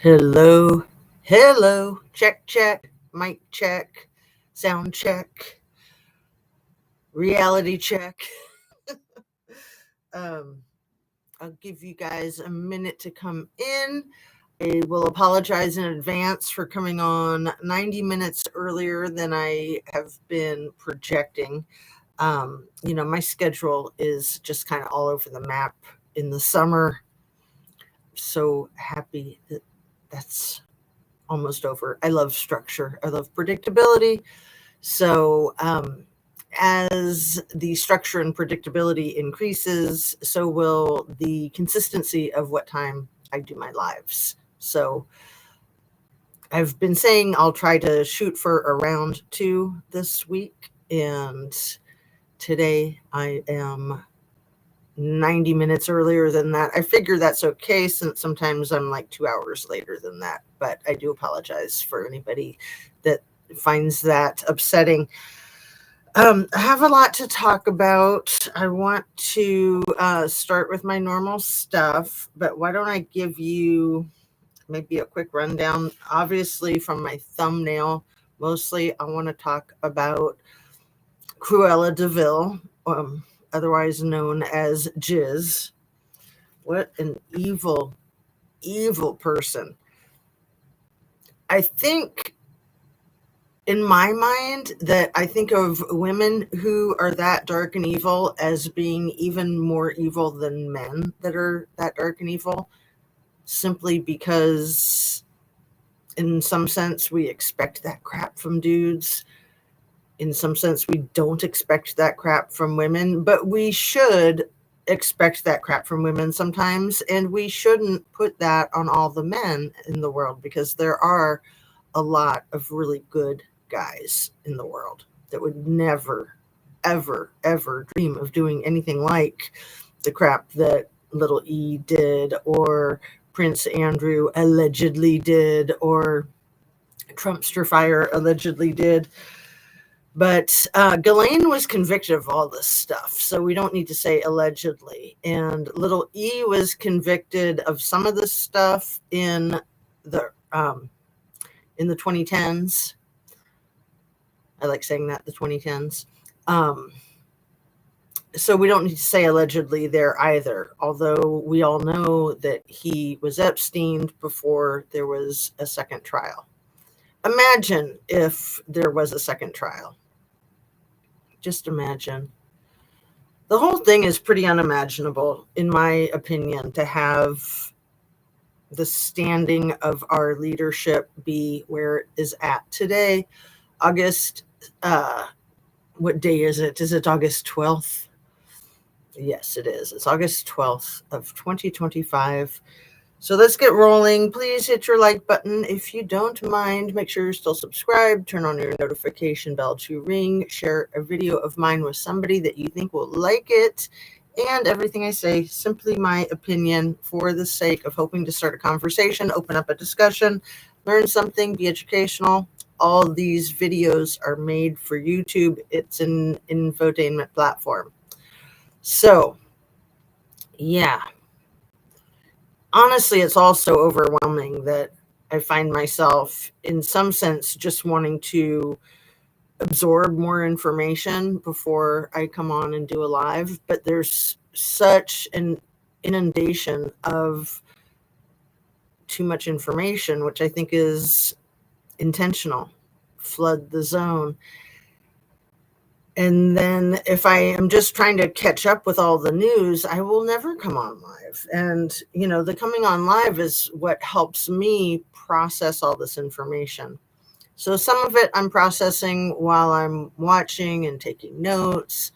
Hello, hello, check, check, mic check, sound check, reality check. um, I'll give you guys a minute to come in. I will apologize in advance for coming on 90 minutes earlier than I have been projecting. My schedule is just kind of all over the map in the summer. So happy that that's almost over. I love structure. I love predictability. So as the structure and predictability increases, so will the consistency of what time I do my lives. So I've been saying I'll try to shoot for around 2 this week. And today I am 90 minutes earlier than that. I figure that's okay since sometimes I'm like 2 hours later than that, but I do apologize for anybody that finds that upsetting. I have a lot to talk about. I want to start with my normal stuff, but why don't I give you maybe a quick rundown? Obviously, from my thumbnail, mostly I want to talk about Cruella de Vil, otherwise known as GHIZ. What an evil, evil person. I think in my mind that I think of women who are that dark and evil as being even more evil than men that are that dark and evil, simply because in some sense we expect that crap from dudes. In some sense we don't expect that crap from women, but we should expect that crap from women sometimes, and we shouldn't put that on all the men in the world, because there are a lot of really good guys in the world that would never, ever, ever dream of doing anything like the crap that little E did, or Prince Andrew allegedly did, or Trumpster Fire allegedly did. But Ghislaine was convicted of all this stuff, so we don't need to say allegedly. And little E was convicted of some of this stuff in the 2010s. I like saying that, the 2010s. So we don't need to say allegedly there either, although we all know that he was Epstien before there was a second trial. Imagine if there was a second trial. Just imagine. The whole thing is pretty unimaginable, in my opinion, to have the standing of our leadership be where it is at today. August, what day is it? Is it August 12th? Yes, it is. It's August 12th of 2025. So let's get rolling. Please hit your like button if you don't mind. Make sure you're still subscribed. Turn on your notification bell to ring. Share a video of mine with somebody that you think will like it. And everything I say, simply my opinion for the sake of hoping to start a conversation, open up a discussion, learn something, be educational. All these videos are made for YouTube. It's an infotainment platform. So, yeah. Honestly, it's also overwhelming that I find myself, in some sense, just wanting to absorb more information before I come on and do a live. But there's such an inundation of too much information, which I think is intentional. Flood the zone. And then if I am just trying to catch up with all the news, I will never come on live. And, the coming on live is what helps me process all this information. So some of it I'm processing while I'm watching and taking notes.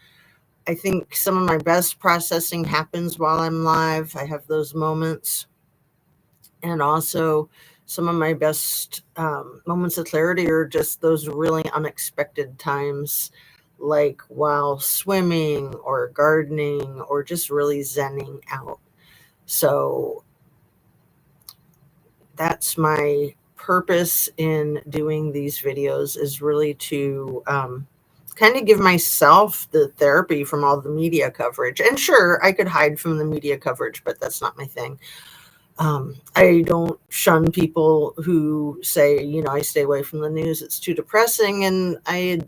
I think some of my best processing happens while I'm live. I have those moments. And also some of my best moments of clarity are just those really unexpected times, like while swimming or gardening or just really zenning out. So that's my purpose in doing these videos, is really to kind of give myself the therapy from all the media coverage. And sure, I could hide from the media coverage, but that's not my thing. I don't shun people who say, I stay away from the news. It's too depressing. And I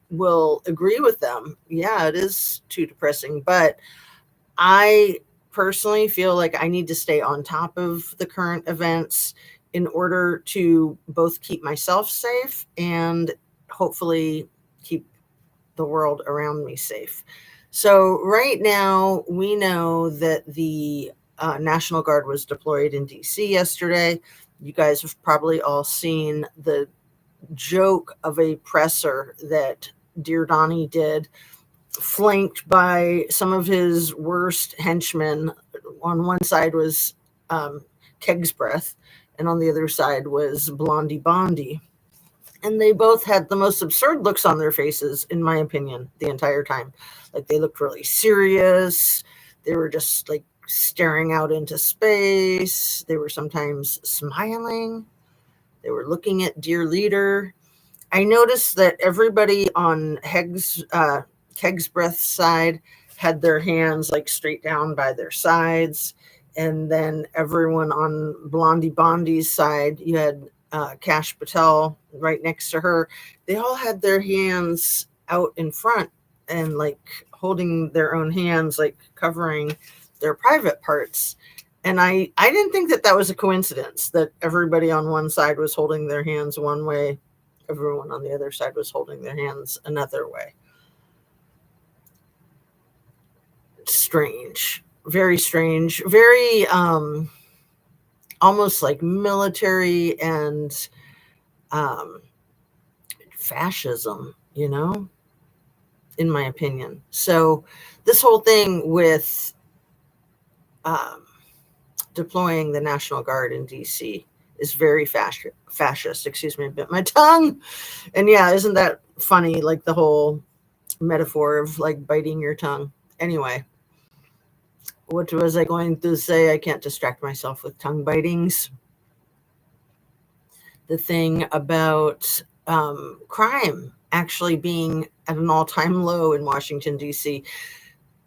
will agree with them. Yeah, it is too depressing. But I personally feel like I need to stay on top of the current events in order to both keep myself safe and hopefully keep the world around me safe. So right now, we know that the National Guard was deployed in DC yesterday. You guys have probably all seen the joke of a presser that Dear Donnie did, flanked by some of his worst henchmen. On one side was Keg's Breath, and on the other side was Blondie Bondi. And they both had the most absurd looks on their faces, in my opinion, the entire time. Like, they looked really serious. They were just like staring out into space. They were sometimes smiling. They were looking at Dear Leader. I noticed that everybody on Keg's Breath's side had their hands like straight down by their sides. And then everyone on Blondie Bondi's side, you had Kash Patel right next to her. They all had their hands out in front and like holding their own hands, like covering their private parts. And I didn't think that that was a coincidence, that everybody on one side was holding their hands one way, everyone on the other side was holding their hands another way. Strange, very strange, very almost like military and fascism, in my opinion. So this whole thing with deploying the National Guard in DC is very fascist. Excuse me, I bit my tongue. And yeah, isn't that funny? Like the whole metaphor of like biting your tongue. Anyway, what was I going to say? I can't distract myself with tongue bitings. The thing about crime actually being at an all-time low in Washington, D.C.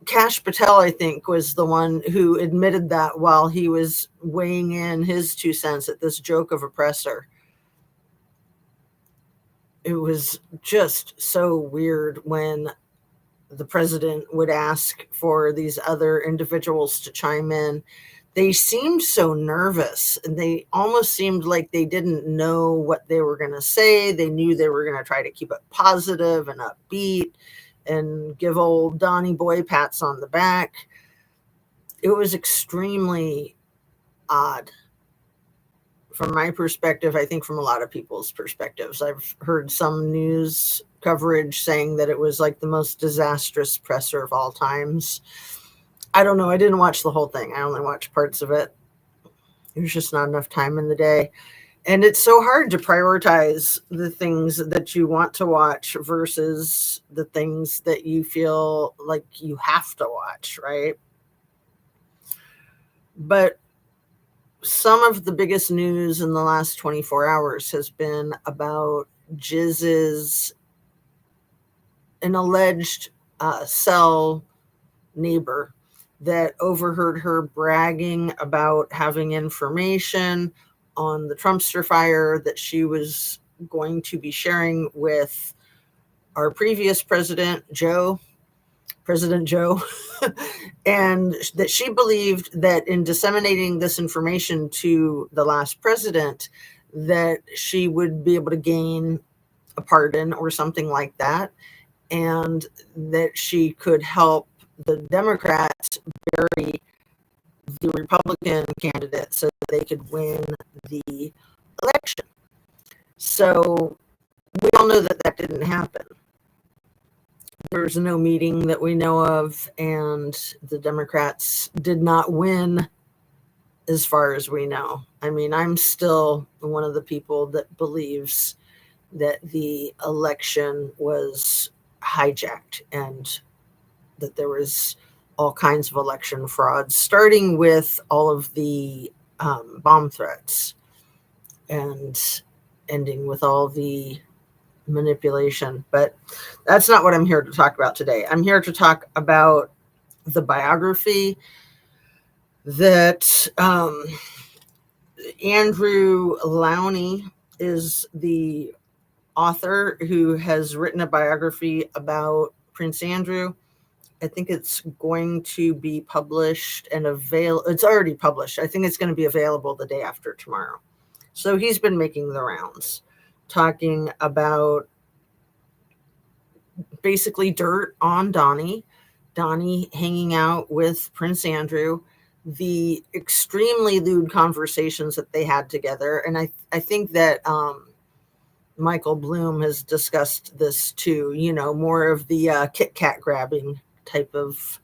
Kash Patel, I think, was the one who admitted that while he was weighing in his 2 cents at this joke of oppressor. It was just so weird when the president would ask for these other individuals to chime in. They seemed so nervous, and they almost seemed like they didn't know what they were going to say. They knew they were going to try to keep it positive and upbeat and give old Donnie Boy pats on the back. It was extremely odd from my perspective. I think from a lot of people's perspectives. I've heard some news coverage saying that it was like the most disastrous presser of all times. I don't know. I didn't watch the whole thing. I only watched parts of it. There's just not enough time in the day. And it's so hard to prioritize the things that you want to watch versus the things that you feel like you have to watch, right? But some of the biggest news in the last 24 hours has been about GHIZ's, an alleged cell neighbor that overheard her bragging about having information on the Trumpster fire that she was going to be sharing with our previous president, President Joe, and that she believed that in disseminating this information to the last president, that she would be able to gain a pardon or something like that, and that she could help the Democrats bury the Republican candidate so that they could win the election. So we all know that that didn't happen. There's no meeting that we know of, and the Democrats did not win as far as we know. I mean, I'm still one of the people that believes that the election was hijacked and that there was all kinds of election fraud, starting with all of the bomb threats and ending with all the manipulation. But that's not what I'm here to talk about today. I'm here to talk about the biography that Andrew Lowney is the author who has written a biography about Prince Andrew. I think it's going to be published and it's already published. I think it's going to be available the day after tomorrow. So he's been making the rounds, talking about basically dirt on Donnie hanging out with Prince Andrew, the extremely lewd conversations that they had together. And I think that Michael Bloom has discussed this too, more of the Kit Kat grabbing type of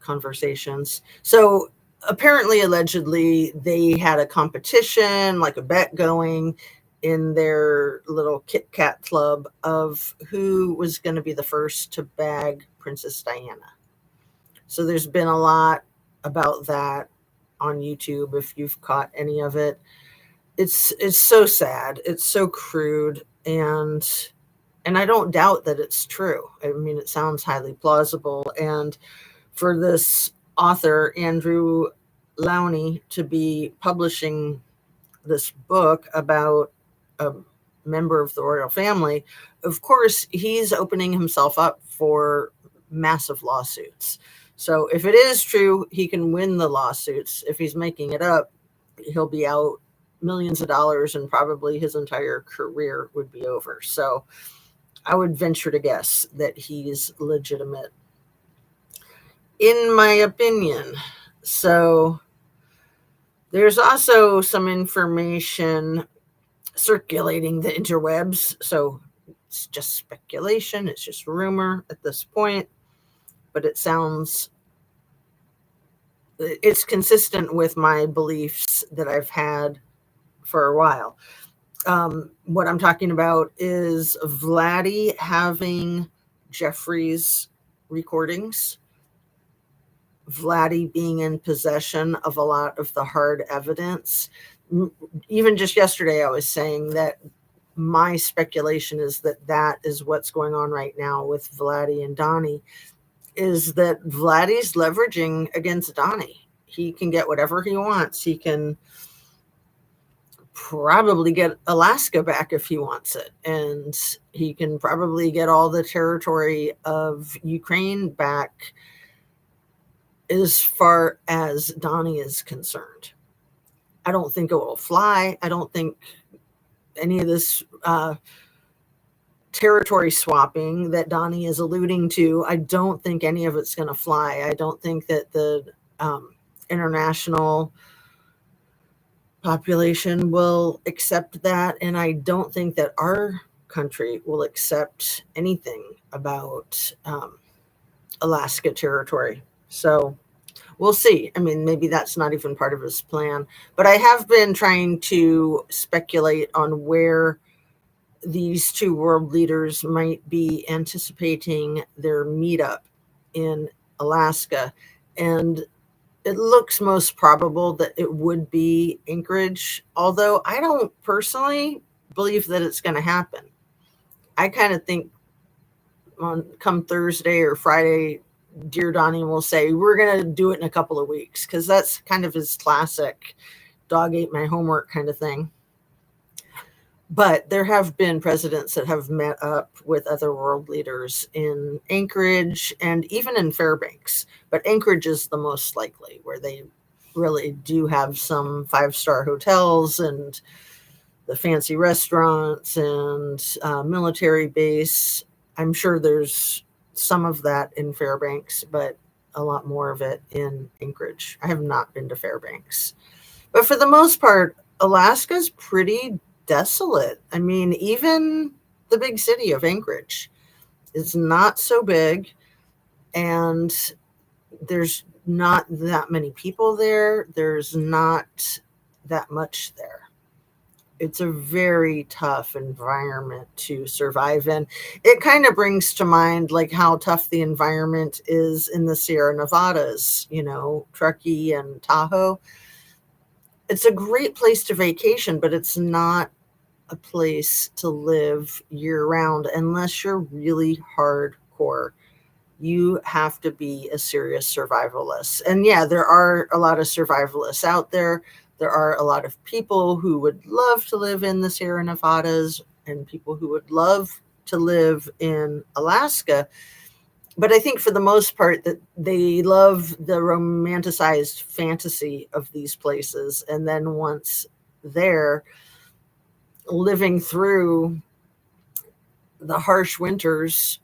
conversations. So apparently, allegedly, they had a competition, like a bet going in their little Kit Kat club of who was going to be the first to bag Princess Diana. So there's been a lot about that on YouTube if you've caught any of it. It's so sad. It's so crude, and I don't doubt that it's true. I mean, it sounds highly plausible. And for this author, Andrew Lowney, to be publishing this book about a member of the royal family, of course, he's opening himself up for massive lawsuits. So if it is true, he can win the lawsuits. If he's making it up, he'll be out millions of dollars and probably his entire career would be over. So I would venture to guess that he's legitimate, in my opinion. So there's also some information circulating the interwebs. So it's just speculation. It's just rumor at this point, but it's consistent with my beliefs that I've had for a while. What I'm talking about is Vladdy having Jeffrey's recordings, Vladdy being in possession of a lot of the hard evidence. Even just yesterday, I was saying that my speculation is that is what's going on right now with Vladdy and Donnie, is that Vladdy's leveraging against Donnie. He can get whatever he wants. He can probably get Alaska back if he wants it. And he can probably get all the territory of Ukraine back as far as Donnie is concerned. I don't think it will fly. I don't think any of this territory swapping that Donnie is alluding to, I don't think any of it's going to fly. I don't think that the international population will accept that. And I don't think that our country will accept anything about Alaska territory. So we'll see. I mean, maybe that's not even part of his plan. But I have been trying to speculate on where these two world leaders might be anticipating their meetup in Alaska. And it looks most probable that it would be Anchorage, although I don't personally believe that it's going to happen. I kind of think come Thursday or Friday, Dear Donnie will say, we're going to do it in a couple of weeks, because that's kind of his classic dog ate my homework kind of thing. But there have been presidents that have met up with other world leaders in Anchorage and even in Fairbanks. But Anchorage is the most likely, where they really do have some 5-star hotels and the fancy restaurants and military base. I'm sure there's some of that in Fairbanks, but a lot more of it in Anchorage. I have not been to Fairbanks. But for the most part, Alaska's pretty desolate. I mean, even the big city of Anchorage is not so big, and there's not that many people there. There's not that much there. It's a very tough environment to survive in. It kind of brings to mind like how tough the environment is in the Sierra Nevadas, Truckee and Tahoe. It's a great place to vacation, but it's not a place to live year round unless you're really hardcore. You have to be a serious survivalist. And yeah, there are a lot of survivalists out there, There are a lot of people who would love to live in the Sierra Nevadas and people who would love to live in Alaska. But I think for the most part that they love the romanticized fantasy of these places. And then once there, living through the harsh winters,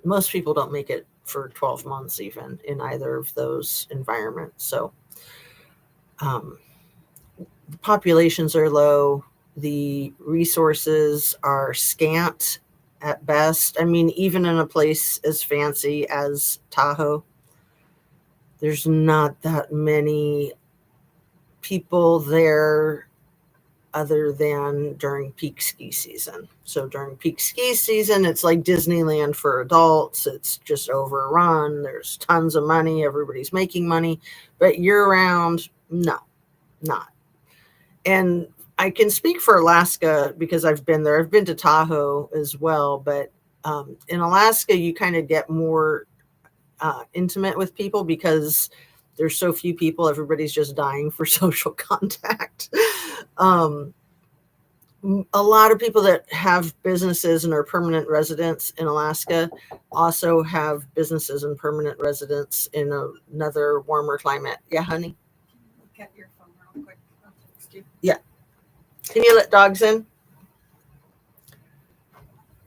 most people don't make it for 12 months even in either of those environments. So the populations are low, the resources are scant at best. I mean, even in a place as fancy as Tahoe, there's not that many people there other than during peak ski season. So during peak ski season, it's like Disneyland for adults. It's just overrun. There's tons of money. Everybody's making money. But year round, no, not. And I can speak for Alaska because I've been there. I've been to Tahoe as well. But in Alaska, you kind of get more intimate with people because there's so few people. Everybody's just dying for social contact. A lot of people that have businesses and are permanent residents in Alaska also have businesses and permanent residents in another warmer climate. Yeah, honey? Look at your phone real quick. I'll text you. Yeah. Can you let dogs in?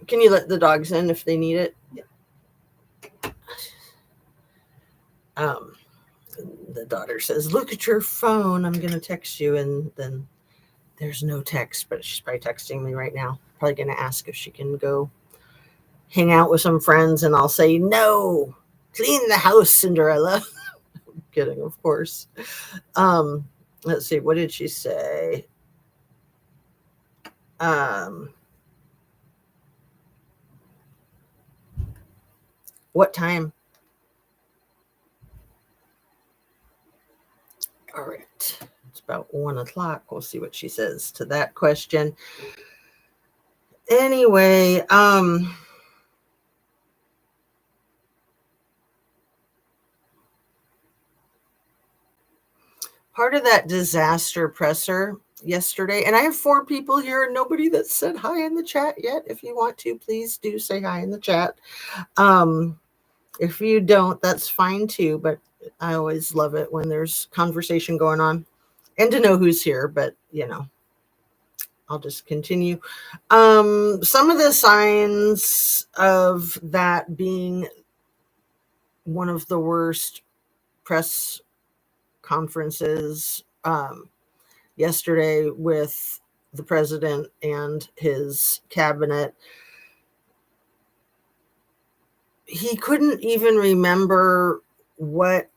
Can you let the dogs in if they need it? Yeah. The daughter says, look at your phone. I'm going to text you. And then there's no text, but she's probably texting me right now. Probably going to ask if she can go hang out with some friends. And I'll say, no, clean the house, Cinderella. I'm kidding, of course. Let's see. What did she say? What time? All right. It's about 1 o'clock. We'll see what she says to that question. Anyway, part of that disaster presser yesterday, and I have 4 people here and nobody that said hi in the chat yet. If you want to, please do say hi in the chat. If you don't, that's fine too, but I always love it when there's conversation going on and to know who's here, but you know, I'll just continue. Some of the signs of that being one of the worst press conferences yesterday with the president and his cabinet. He couldn't even remember what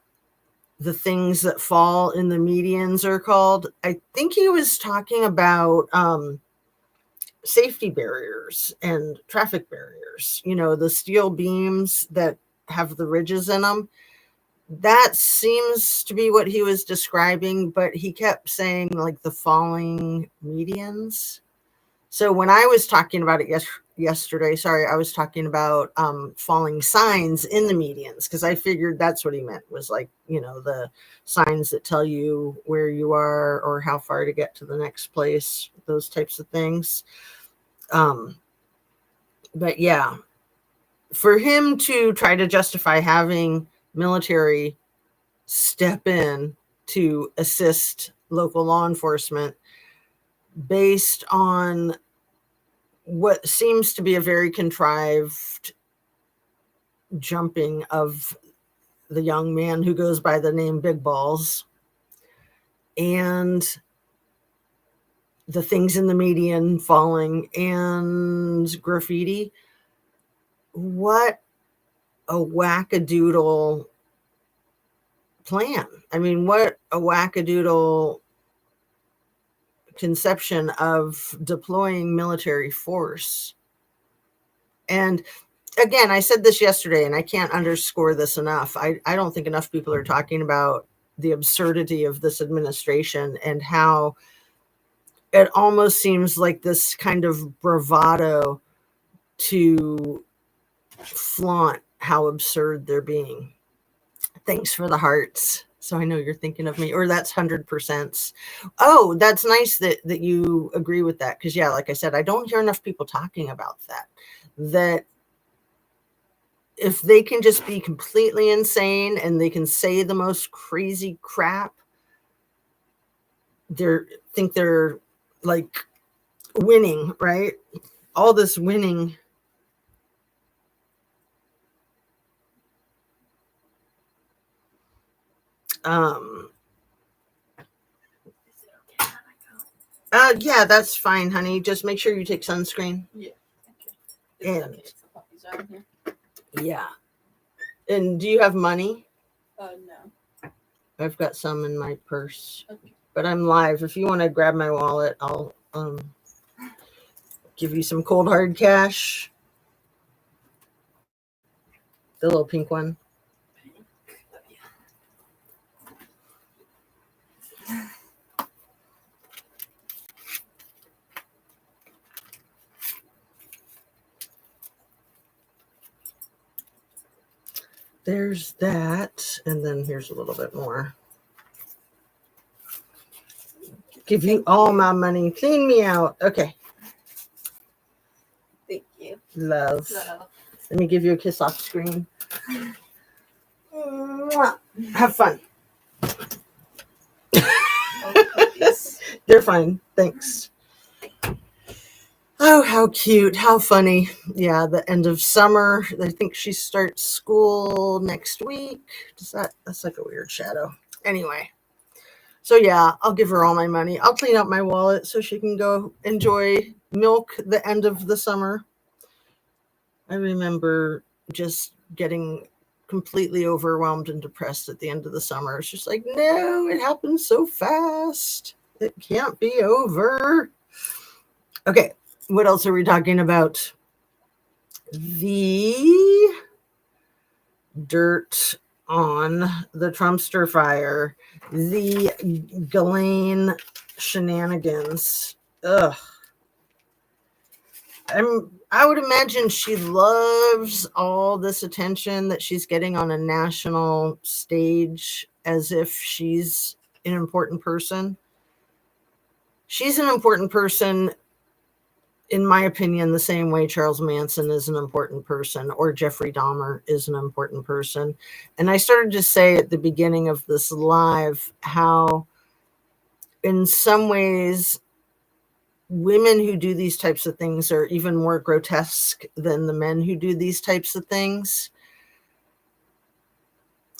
the things that fall in the medians are called. I think he was talking about safety barriers and traffic barriers, you know, the steel beams that have the ridges in them. That seems to be what he was describing, but he kept saying like the falling medians. So when I was talking about it yesterday, I was talking about falling signs in the medians because I figured that's what he meant was like, you know, the signs that tell you where you are or how far to get to the next place, those types of things. But yeah, for him to try to justify having military step in to assist local law enforcement based on what seems to be a very contrived jumping of the young man who goes by the name Big Balls and the things in the median falling and graffiti. What a wackadoodle plan. I mean, what a wackadoodle conception of deploying military force. And again, I said this yesterday, and I can't underscore this enough. I don't think enough people are talking about the absurdity of this administration and how it almost seems like this kind of bravado to flaunt how absurd they're being. Thanks for the hearts, So I know you're thinking of me, or that's 100%. Oh, that's nice that you agree with that. Because yeah, like I said, I don't hear enough people talking about that if they can just be completely insane and they can say the most crazy crap, they're like winning, right? All this winning. Yeah, that's fine, honey. Just make sure you take sunscreen. Yeah. And Okay, so puppies out here. yeah. And do you have money? No. I've got some in my purse. Okay. But I'm live. If you want to grab my wallet, I'll give you some cold hard cash. The little pink one. There's that. And then here's a little bit more. Give you all my money. Clean me out. Okay. Thank you. Love. Let me give you a kiss off screen. Have fun. They're fine. Thanks. Oh, how cute. How funny. Yeah, the end of summer. I think she starts school next week. That's like a weird shadow. Anyway. So yeah, I'll give her all my money. I'll clean up my wallet so she can go enjoy milk the end of the summer. I remember just getting completely overwhelmed and depressed at the end of the summer. It's just like, no, it happened so fast. It can't be over. Okay, what else are we talking about? The dirt on the Trumpster fire, the Ghislaine shenanigans. Ugh. I would imagine she loves all this attention that she's getting on a national stage as if she's an important person. She's an important person, in my opinion, the same way Charles Manson is an important person or Jeffrey Dahmer is an important person. And I started to say at the beginning of this live how in some ways women who do these types of things are even more grotesque than the men who do these types of things.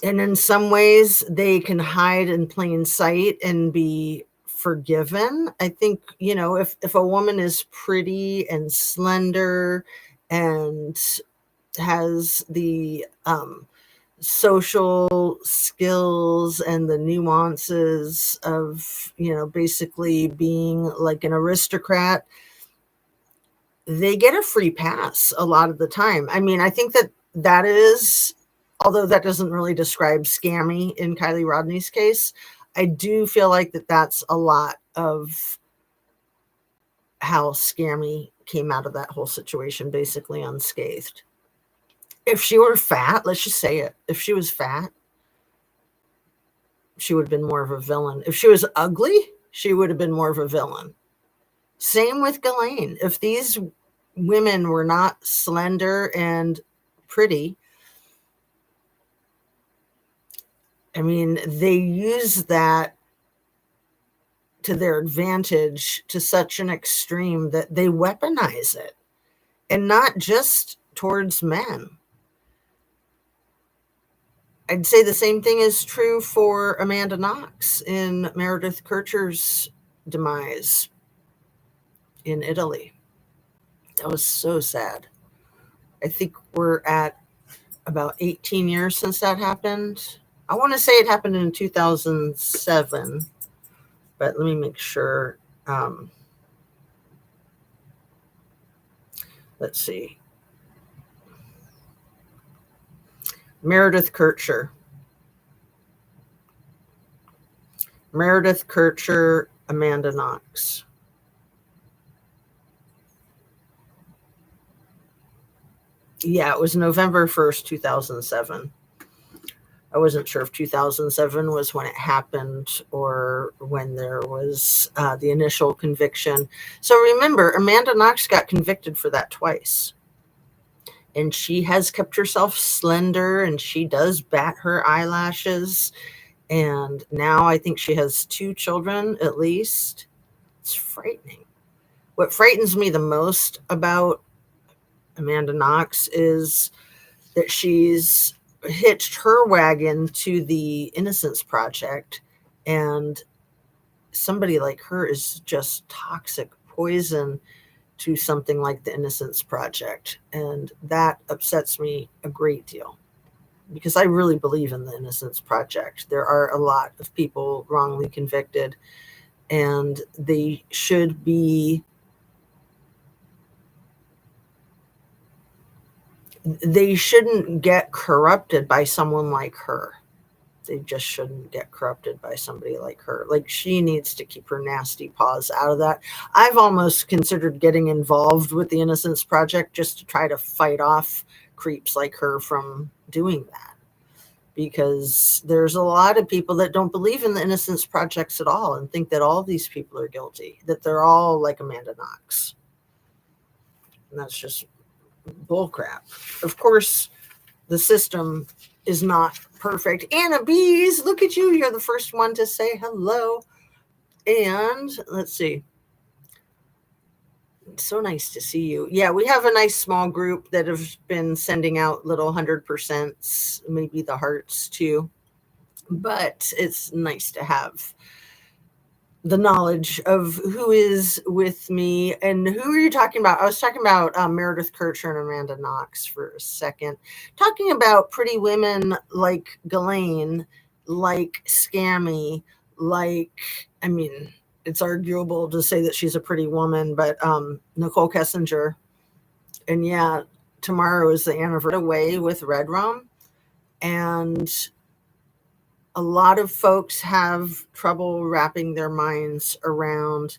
And in some ways, they can hide in plain sight and be forgiven. I think, if a woman is pretty and slender and has the social skills and the nuances of, basically being like an aristocrat, they get a free pass a lot of the time. I mean, I think that is, although that doesn't really describe scammy in Kylie Rodney's case, I do feel like that's a lot of how scammy came out of that whole situation, basically unscathed. If she were fat, let's just say it. If she was fat, she would have been more of a villain. If she was ugly, she would have been more of a villain. Same with Ghislaine. If these women were not slender and pretty, I mean, they use that to their advantage to such an extreme that they weaponize it, and not just towards men. I'd say the same thing is true for Amanda Knox in Meredith Kercher's demise in Italy. That was so sad. I think we're at about 18 years since that happened. I want to say it happened in 2007, but let me make sure. Let's see. Meredith Kercher, Amanda Knox. Yeah, it was November 1st, 2007. I wasn't sure if 2007 was when it happened or when there was the initial conviction. So remember, Amanda Knox got convicted for that twice. And she has kept herself slender, and she does bat her eyelashes. And now I think she has 2 children at least. It's frightening. What frightens me the most about Amanda Knox is that she's hitched her wagon to the Innocence Project, and somebody like her is just toxic poison to something like the Innocence Project, and that upsets me a great deal because I really believe in the Innocence Project. There are a lot of people wrongly convicted, and they shouldn't get corrupted by someone like her. They just shouldn't get corrupted by somebody like her. Like, she needs to keep her nasty paws out of that. I've almost considered getting involved with the Innocence Project just to try to fight off creeps like her from doing that. Because there's a lot of people that don't believe in the Innocence Projects at all and think that all these people are guilty, that they're all like Amanda Knox. And that's just bullcrap. Of course, the system is not perfect. Anna Bees, look at you. You're the first one to say hello. And let's see. It's so nice to see you. Yeah, we have a nice small group that have been sending out little 100%, maybe the hearts too. But it's nice to have the knowledge of who is with me. And who are you talking about? I was talking about Meredith Kircher and Amanda Knox for a second, talking about pretty women like Ghislaine, like Scammy, like, I mean, it's arguable to say that she's a pretty woman, but Nicole Kessinger. And yeah, tomorrow is the anniversary away with Red Rum. And a lot of folks have trouble wrapping their minds around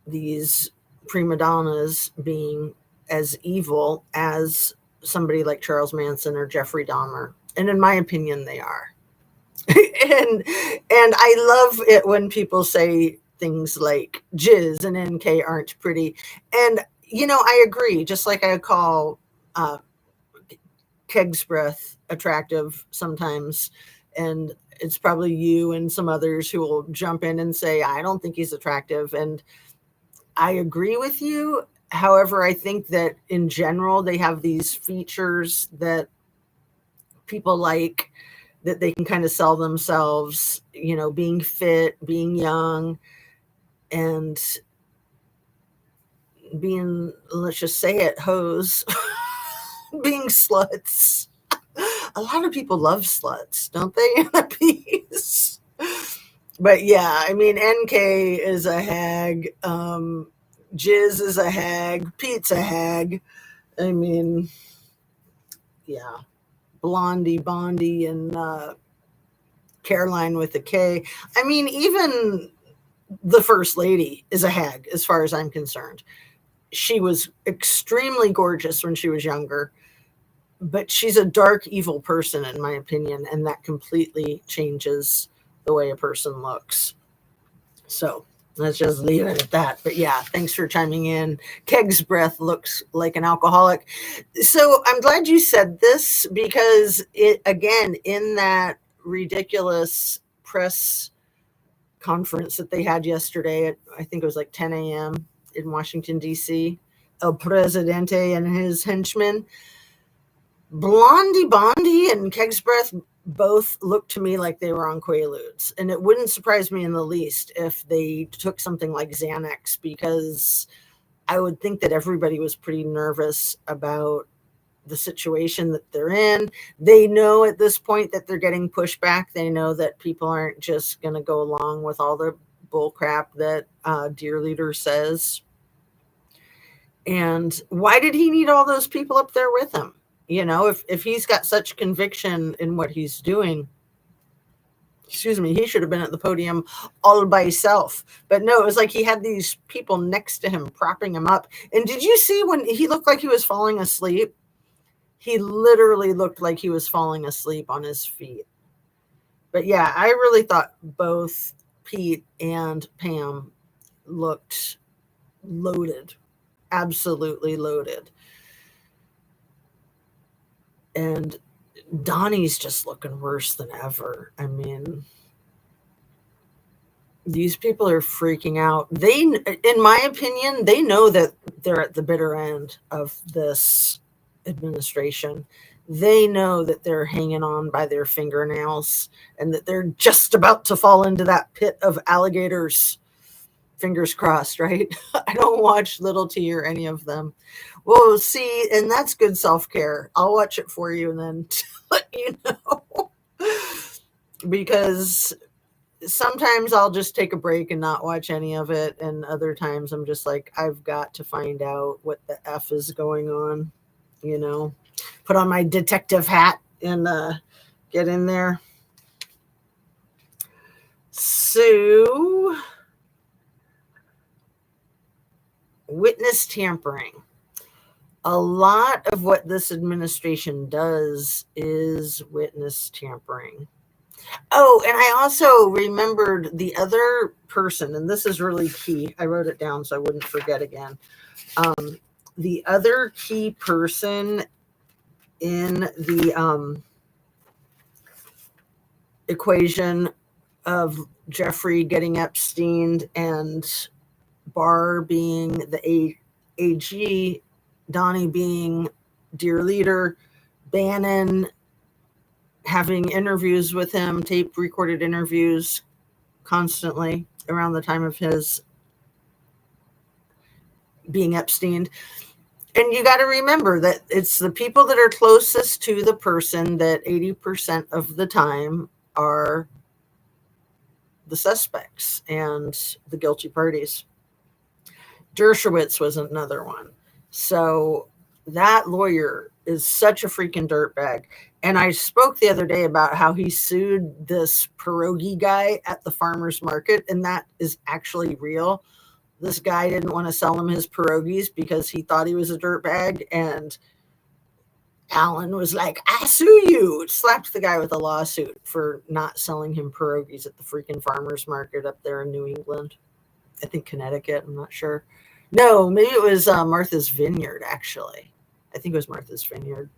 these prima donnas being as evil as somebody like Charles Manson or Jeffrey Dahmer. And in my opinion, they are. and I love it when people say things like GHIZ and NK aren't pretty. And, you know, I agree. Just like I call Keg's breath attractive sometimes, and it's probably you and some others who will jump in and say, I don't think he's attractive. And I agree with you. However, I think that in general, they have these features that people like, that they can kind of sell themselves, you know, being fit, being young, and being, let's just say it, hoes, being sluts. A lot of people love sluts, don't they? Peace. But yeah, I mean, NK is a hag. GHIZ is a hag. Pete's a hag. I mean, yeah. Blondie, Bondi, and Caroline with a K. I mean, even the First Lady is a hag, as far as I'm concerned. She was extremely gorgeous when she was younger, but she's a dark, evil person, in my opinion, and that completely changes the way a person looks. So let's just leave it at that. But yeah, thanks for chiming in. Keg's breath looks like an alcoholic. So I'm glad you said this, because it, again, in that ridiculous press conference that they had yesterday at, I think it was like 10 a.m. in Washington, D.C., El Presidente and his henchmen, Blondie Bondi and Keg's breath both looked to me like they were on Quaaludes. And it wouldn't surprise me in the least if they took something like Xanax, because I would think that everybody was pretty nervous about the situation that they're in. They know at this point that they're getting pushback. They know that people aren't just going to go along with all the bull crap that Dear Leader says. And why did he need all those people up there with him? You know, if he's got such conviction in what he's doing, excuse me, he should have been at the podium all by himself. But no, it was like he had these people next to him propping him up. And did you see when he looked like he was falling asleep? He literally looked like he was falling asleep on his feet. But yeah, I really thought both Pete and Pam looked loaded, absolutely loaded. And Donnie's just looking worse than ever. I mean, these people are freaking out. They, in my opinion, they know that they're at the bitter end of this administration. They know that they're hanging on by their fingernails and that they're just about to fall into that pit of alligators. Fingers crossed, right? I don't watch Little T or any of them. Well, see, and that's good self-care. I'll watch it for you and then let you know. Because sometimes I'll just take a break and not watch any of it. And other times I'm just like, I've got to find out what the F is going on, put on my detective hat and get in there. So, witness tampering. A lot of what this administration does is witness tampering. Oh, and I also remembered the other person, and this is really key. I wrote it down so I wouldn't forget again. The other key person in the equation of Jeffrey getting Epstien and Barr being the AG, Donnie being dear leader, Bannon having interviews with him, tape recorded interviews constantly around the time of his being Epsteined. And you got to remember that it's the people that are closest to the person that 80% of the time are the suspects and the guilty parties. Dershowitz was another one. So that lawyer is such a freaking dirtbag. And I spoke the other day about how he sued this pierogi guy at the farmer's market, and that is actually real. This guy didn't want to sell him his pierogies because he thought he was a dirtbag, and Alan was like, I sue you. Slapped the guy with a lawsuit for not selling him pierogies at the freaking farmer's market up there in New England. I think Connecticut, I'm not sure. No, maybe it was Martha's Vineyard, actually. I think it was Martha's Vineyard.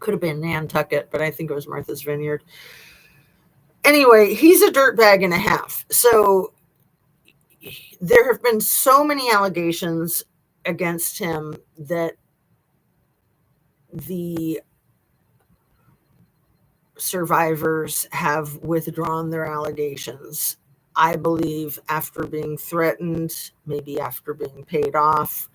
Could have been Nantucket, but I think it was Martha's Vineyard. Anyway, he's a dirtbag and a half. So there have been so many allegations against him that the survivors have withdrawn their allegations. I believe after being threatened, maybe after being paid off.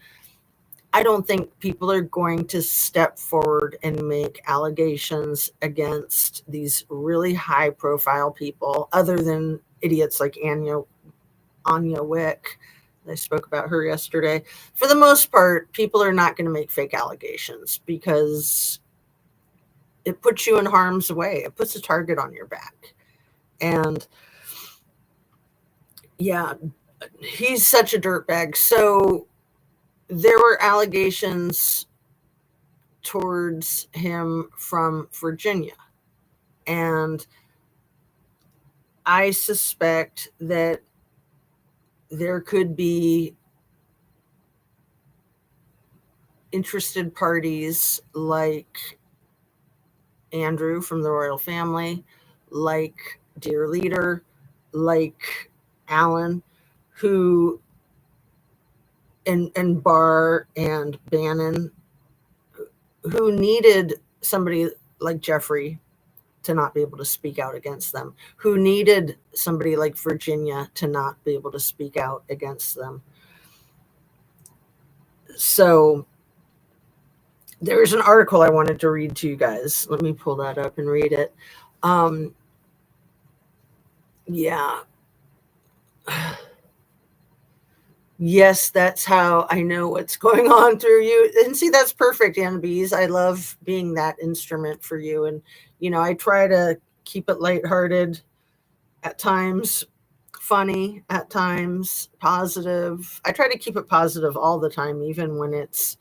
I don't think people are going to step forward and make allegations against these really high profile people other than idiots like Anya Wick. I spoke about her yesterday. For the most part, people are not going to make fake allegations because it puts you in harm's way. It puts a target on your back. And yeah, he's such a dirtbag. So there were allegations towards him from Virginia. And I suspect that there could be interested parties like Andrew from the royal family, like Dear Leader, like Alan, who and Barr and Bannon, who needed somebody like Jeffrey to not be able to speak out against them, who needed somebody like Virginia to not be able to speak out against them. So there's an article I wanted to read to you guys. Let me pull that up and read it. Yeah. Yes, that's how I know what's going on through you. And see, that's perfect, Anna Bees. I love being that instrument for you. And, I try to keep it lighthearted at times, funny at times, positive. I try to keep it positive all the time, even when it's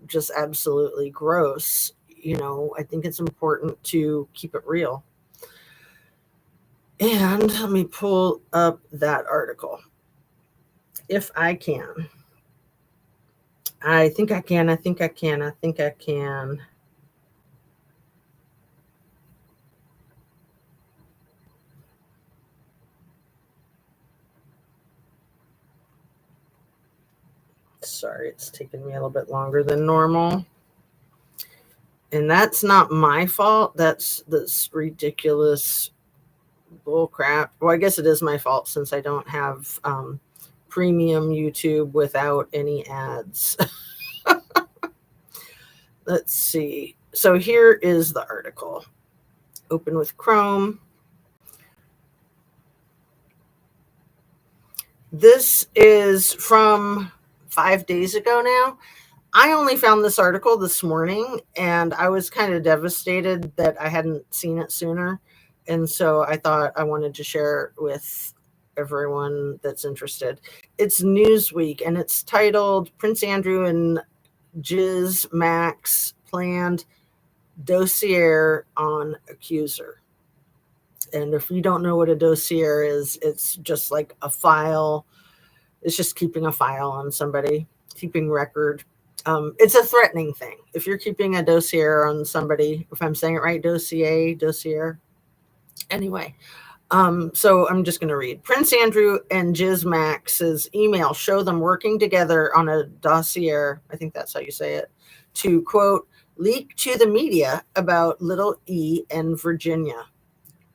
just absolutely gross. I think it's important to keep it real. And let me pull up that article. If I can. I think I can. Sorry, it's taken me a little bit longer than normal. And that's not my fault. That's this ridiculous bull crap. Well, I guess it is my fault since I don't have premium YouTube without any ads. Let's see. So here is the article. Open with Chrome. This is from 5 days ago now. I only found this article this morning, and I was kind of devastated that I hadn't seen it sooner. And so I thought I wanted to share with everyone that's interested. It's Newsweek, and it's titled Prince Andrew and GHIZ Max Planned Dossier on Accuser. And if you don't know what a dossier is, it's just like a file. It's just keeping a file on somebody, keeping record. It's a threatening thing. If you're keeping a dossier on somebody, if I'm saying it right, dossier. Anyway, so I'm just going to read. Prince Andrew and GHIZ Max's email show them working together on a dossier, I think that's how you say it, to, quote, leak to the media about little E and Virginia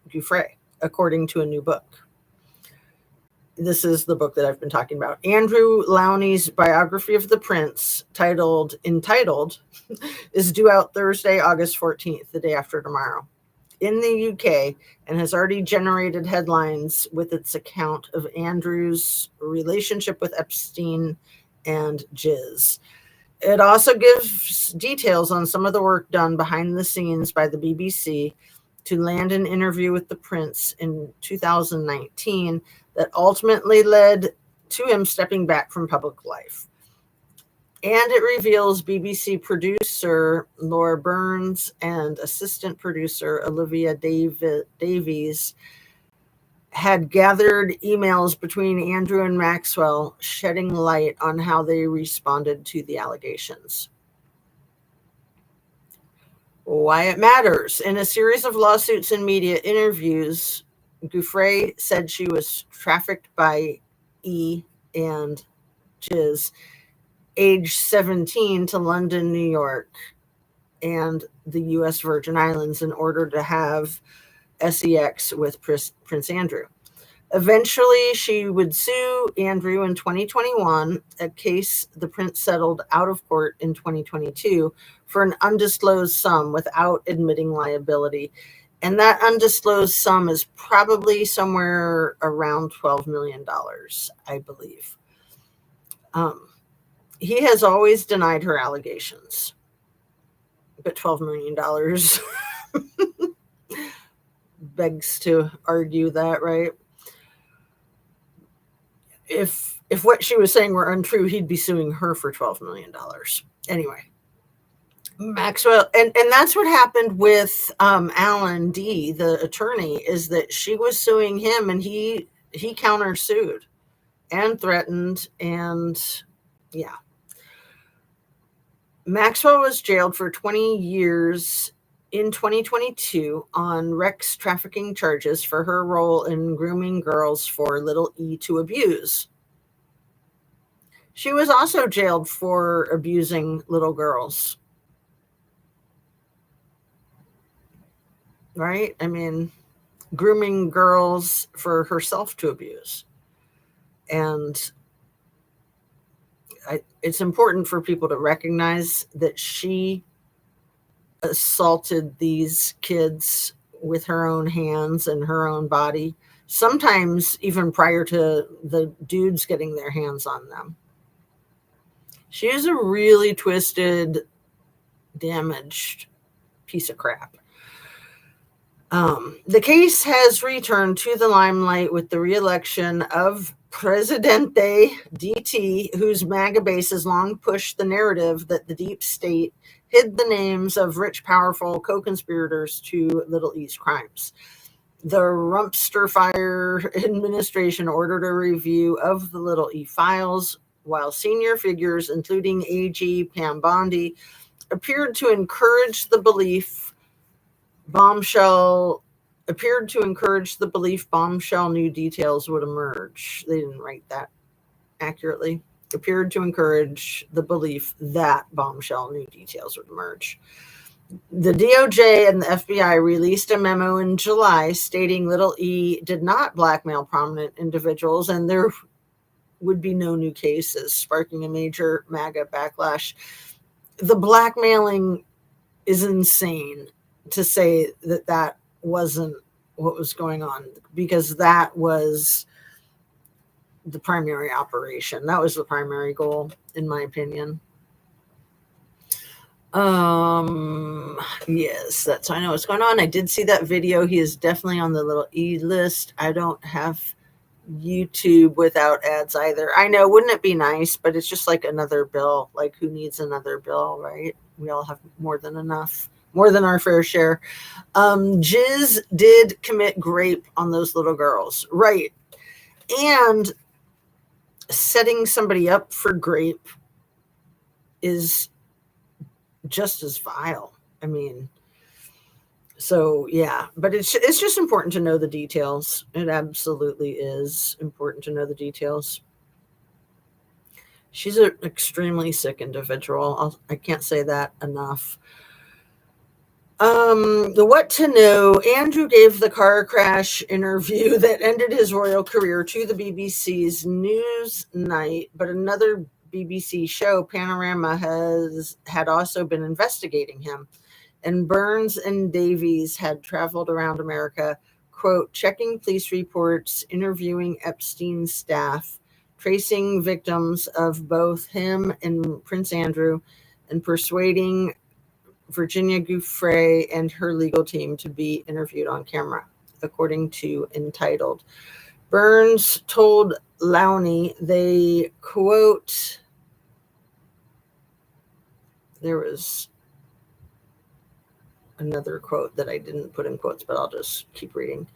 Giuffre, according to a new book. This is the book that I've been talking about. Andrew Lowney's biography of the prince, entitled, is due out Thursday, August 14th, the day after tomorrow, in the UK, and has already generated headlines with its account of Andrew's relationship with Epstien and GHIZ. It also gives details on some of the work done behind the scenes by the BBC to land an interview with the prince in 2019 that ultimately led to him stepping back from public life. And it reveals BBC producer Laura Burns and assistant producer Olivia Davies had gathered emails between Andrew and Maxwell, shedding light on how they responded to the allegations. Why it matters. In a series of lawsuits and media interviews, Giuffre said she was trafficked by E and GHIZ, age 17, to London, New York, and the U.S. Virgin Islands in order to have sex with Prince Andrew. Eventually, she would sue Andrew in 2021, a case the prince settled out of court in 2022 for an undisclosed sum without admitting liability. And that undisclosed sum is probably somewhere around $12 million, I believe. He has always denied her allegations, but $12 million begs to argue that, right? If what she was saying were untrue, he'd be suing her for $12 million. Anyway, Maxwell, and that's what happened with Alan D., the attorney, is that she was suing him, and he countersued and threatened, and yeah. Maxwell was jailed for 20 years in 2022 on sex trafficking charges for her role in grooming girls for little E to abuse. She was also jailed for abusing little girls. Right? I mean, grooming girls for herself to abuse. And it's important for people to recognize that she assaulted these kids with her own hands and her own body, sometimes even prior to the dudes getting their hands on them. She is a really twisted, damaged piece of crap. The case has returned to the limelight with the re-election of Presidente DT, whose MAGA base has long pushed the narrative that the deep state hid the names of rich, powerful co-conspirators to Little E's crimes. The Rumpster-Fire administration ordered a review of the Little E files, while senior figures, including AG Pam Bondi, appeared to encourage the belief bombshell new details would emerge. They didn't write that accurately. Appeared to encourage the belief that bombshell new details would emerge. The DOJ and the FBI released a memo in July stating Little E did not blackmail prominent individuals and there would be no new cases, sparking a major MAGA backlash. The blackmailing is insane to say that that wasn't what was going on, because that was the primary operation. That was the primary goal, in my opinion. Yes, that's how I know what's going on. I did see that video. He is definitely on the Little E list. I don't have YouTube without ads either. I know, wouldn't it be nice? But it's just like another bill. Like, who needs another bill, right? We all have more than enough, more than our fair share. GHIZ did commit grape on those little girls, right? And setting somebody up for grape is just as vile. I mean, so yeah, but it's just important to know the details. It absolutely is important to know the details. She's an extremely sick individual. I can't say that enough. The what to know. Andrew gave the car crash interview that ended his royal career to the BBC's Newsnight, but another BBC show, Panorama, had also been investigating him. And Burns and Davies had traveled around America, quote, checking police reports, interviewing Epstein's staff, tracing victims of both him and Prince Andrew, and persuading Virginia Giuffre and her legal team to be interviewed on camera, according to Entitled. Burns told Lowney they, quote, there was another quote that I didn't put in quotes, but I'll just keep reading.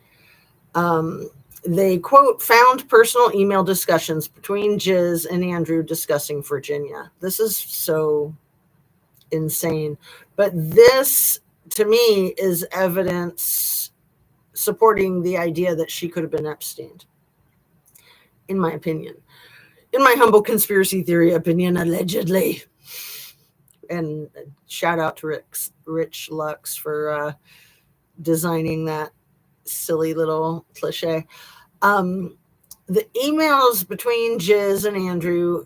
They, quote, found personal email discussions between GHIZ and Andrew discussing Virginia. This is so insane. But this, to me, is evidence supporting the idea that she could have been Epstein, in my opinion. In my humble conspiracy theory opinion, allegedly. And shout out to Rich Lux for designing that silly little cliche. The emails between GHIZ and Andrew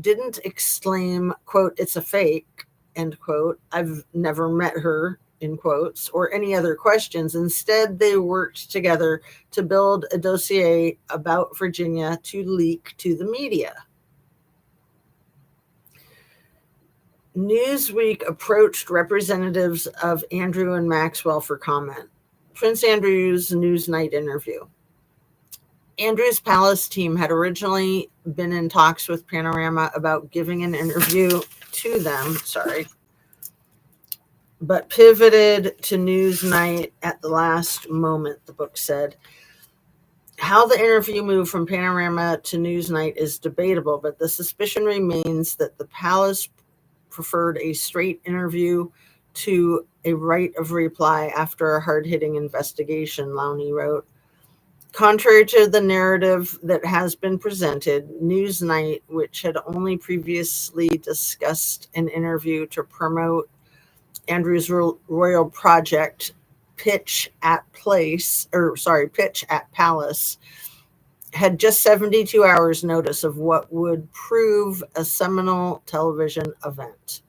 didn't exclaim, quote, it's a fake, end quote, I've never met her, in quotes, or any other questions. Instead, they worked together to build a dossier about Virginia to leak to the media. Newsweek approached representatives of Andrew and Maxwell for comment. Prince Andrew's Newsnight interview. Andrew's Palace team had originally been in talks with Panorama about giving an interview to them, but pivoted to Newsnight at the last moment, the book said. How the interview moved from Panorama to Newsnight is debatable, but the suspicion remains that the Palace preferred a straight interview to a right of reply after a hard-hitting investigation, Lowney wrote. Contrary to the narrative that has been presented, Newsnight, which had only previously discussed an interview to promote Andrew's royal project, Pitch at Palace, had just 72 hours notice of what would prove a seminal television event.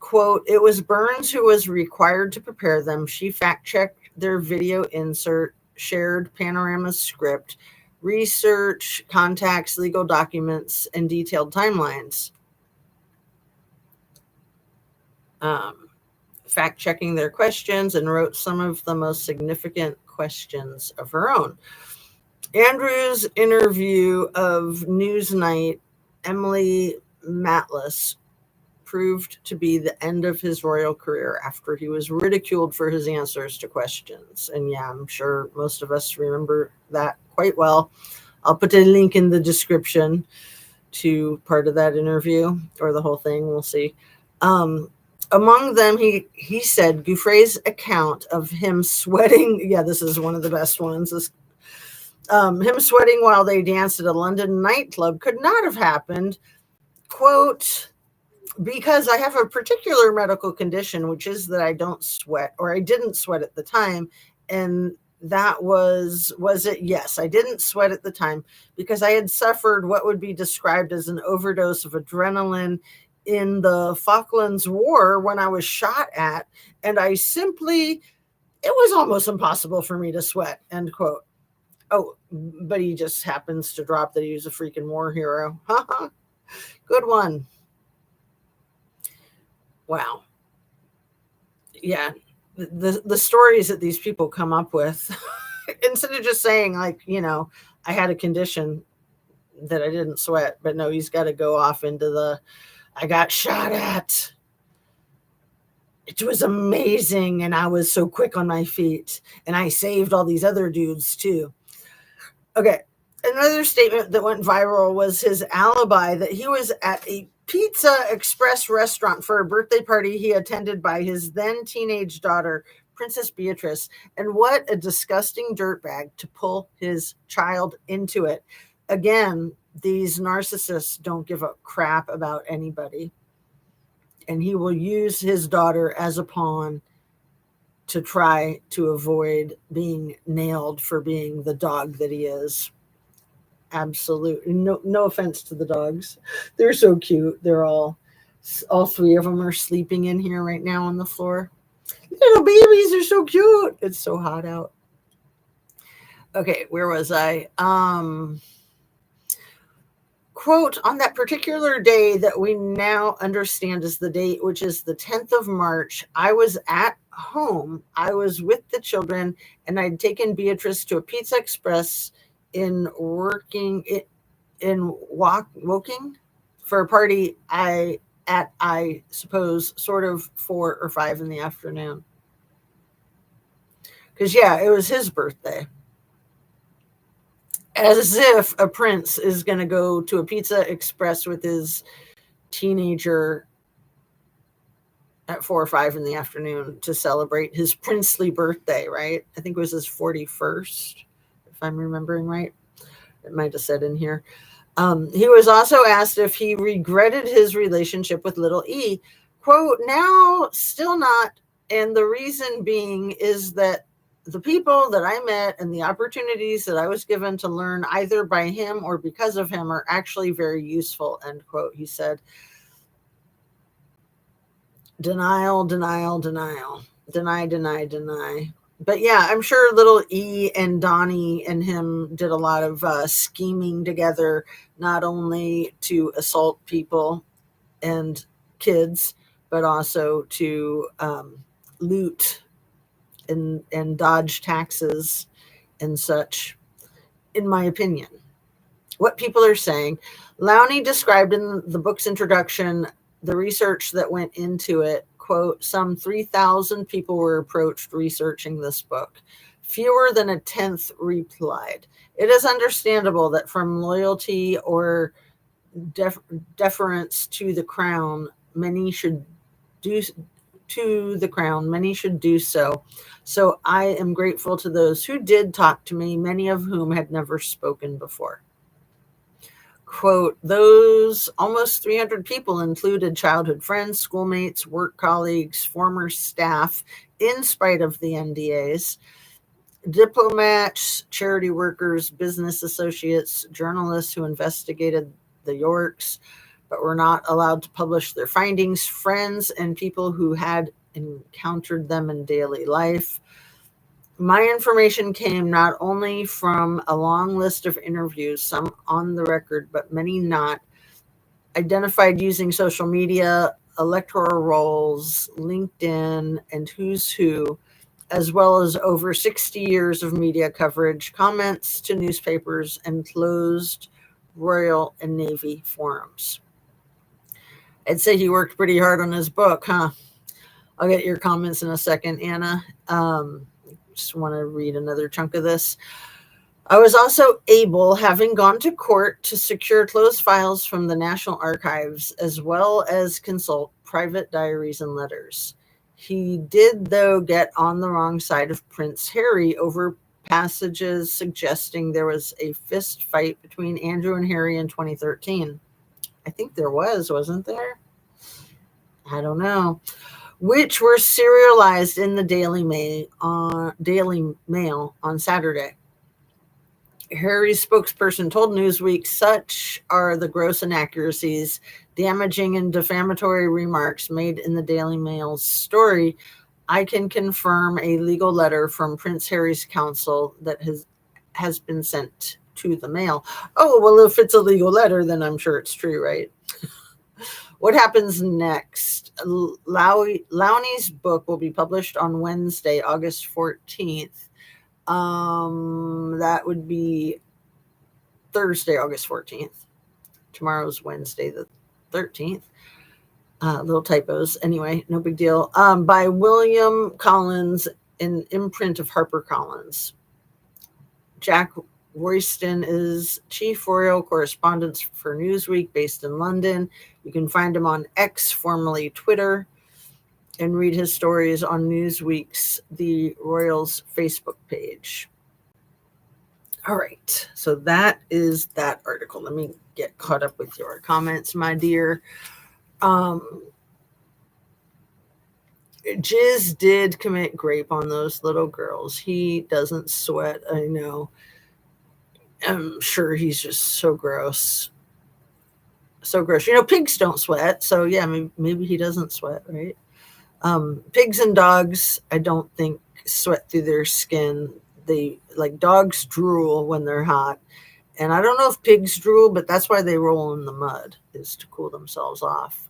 Quote, it was Burns who was required to prepare them. She fact-checked their video insert, shared Panorama's script, research, contacts, legal documents, and detailed timelines. Fact-checking their questions and wrote some of the most significant questions of her own. Andrew's interview of Newsnight Emily Matlis proved to be the end of his royal career after he was ridiculed for his answers to questions. And yeah, I'm sure most of us remember that quite well. I'll put a link in the description to part of that interview or the whole thing. We'll see. Among them, he said Gouffre's account of him sweating. Yeah, this is one of the best ones. Him sweating while they danced at a London nightclub could not have happened, quote, because I have a particular medical condition, which is that I don't sweat, or I didn't sweat at the time. And that was it? Yes, I didn't sweat at the time because I had suffered what would be described as an overdose of adrenaline in the Falklands War when I was shot at. And it was almost impossible for me to sweat, end quote. Oh, but he just happens to drop that he was a freaking war hero. Good one. Wow. Yeah. The stories that these people come up with, instead of just saying, like, I had a condition that I didn't sweat, but no, he's got to go off into I got shot at. It was amazing. And I was so quick on my feet. And I saved all these other dudes too. Okay. Another statement that went viral was his alibi that he was at a Pizza Express restaurant for a birthday party he attended by his then teenage daughter, Princess Beatrice. And what a disgusting dirtbag to pull his child into it. Again, these narcissists don't give a crap about anybody. And he will use his daughter as a pawn to try to avoid being nailed for being the dog that he is. Absolutely. No offense to the dogs. They're so cute. They're all three of them are sleeping in here right now on the floor. Little babies are so cute. It's so hot out. Okay, where was I? Quote, on that particular day that we now understand as the date, which is the 10th of March, I was at home. I was with the children, and I'd taken Beatrice to a Pizza Express in Woking for a party I suppose sort of 4 or 5 in the afternoon. Because yeah, it was his birthday. As if a prince is going to go to a Pizza Express with his teenager at 4 or 5 in the afternoon to celebrate his princely birthday, right? I think it was his 41st, if I'm remembering right. It might have said in here. He was also asked if he regretted his relationship with little E. Quote, now, still not. And the reason being is that the people that I met and the opportunities that I was given to learn either by him or because of him are actually very useful, end quote. He said, denial, denial, denial, deny. But yeah, I'm sure little E and Donnie and him did a lot of scheming together, not only to assault people and kids, but also to loot and dodge taxes and such, in my opinion. What people are saying. Lowney described in the book's introduction the research that went into it. Quote, some 3,000 people were approached researching this book. Fewer than a tenth replied. It is understandable that from loyalty or deference to the crown, many should do so. So I am grateful to those who did talk to me, many of whom had never spoken before. Quote, those almost 300 people included childhood friends, schoolmates, work colleagues, former staff, in spite of the NDAs, diplomats, charity workers, business associates, journalists who investigated the Yorks but were not allowed to publish their findings, friends and people who had encountered them in daily life. My information came not only from a long list of interviews, some on the record, but many not, identified using social media, electoral rolls, LinkedIn, and who's who, as well as over 60 years of media coverage, comments to newspapers, and closed Royal and Navy forums. I'd say he worked pretty hard on his book, huh? I'll get your comments in a second, Anna. Just want to read another chunk of this. I was also able, having gone to court, to secure closed files from the National Archives, as well as consult private diaries and letters. He did, though, get on the wrong side of Prince Harry over passages suggesting there was a fist fight between Andrew and Harry in 2013. I think there was, wasn't there? I don't know. Which were serialized in the Daily Mail on Saturday. Harry's spokesperson told Newsweek, such are the gross inaccuracies, damaging and defamatory remarks made in the Daily Mail's story. I can confirm a legal letter from Prince Harry's counsel that has been sent to the Mail. Oh, well, if it's a legal letter, then I'm sure it's true, right? What happens next? Lowney's book will be published on Wednesday, August 14th. That would be Thursday, August 14th. Tomorrow's Wednesday, the 13th. Little typos. Anyway, no big deal. By William Collins, an imprint of HarperCollins. Jack Royston is chief royal correspondent for Newsweek based in London. You can find him on X, formerly Twitter, and read his stories on Newsweek's The Royals Facebook page. All right, so that is that article. Let me get caught up with your comments, my dear. GHIZ did commit rape on those little girls. He doesn't sweat, I know. I'm sure he's just so gross. So gross. You know, pigs don't sweat, so yeah, maybe he doesn't sweat, right? Pigs and dogs, I don't think sweat through their skin. They, like, dogs drool when they're hot, and I don't know if pigs drool, but that's why they roll in the mud, is to cool themselves off.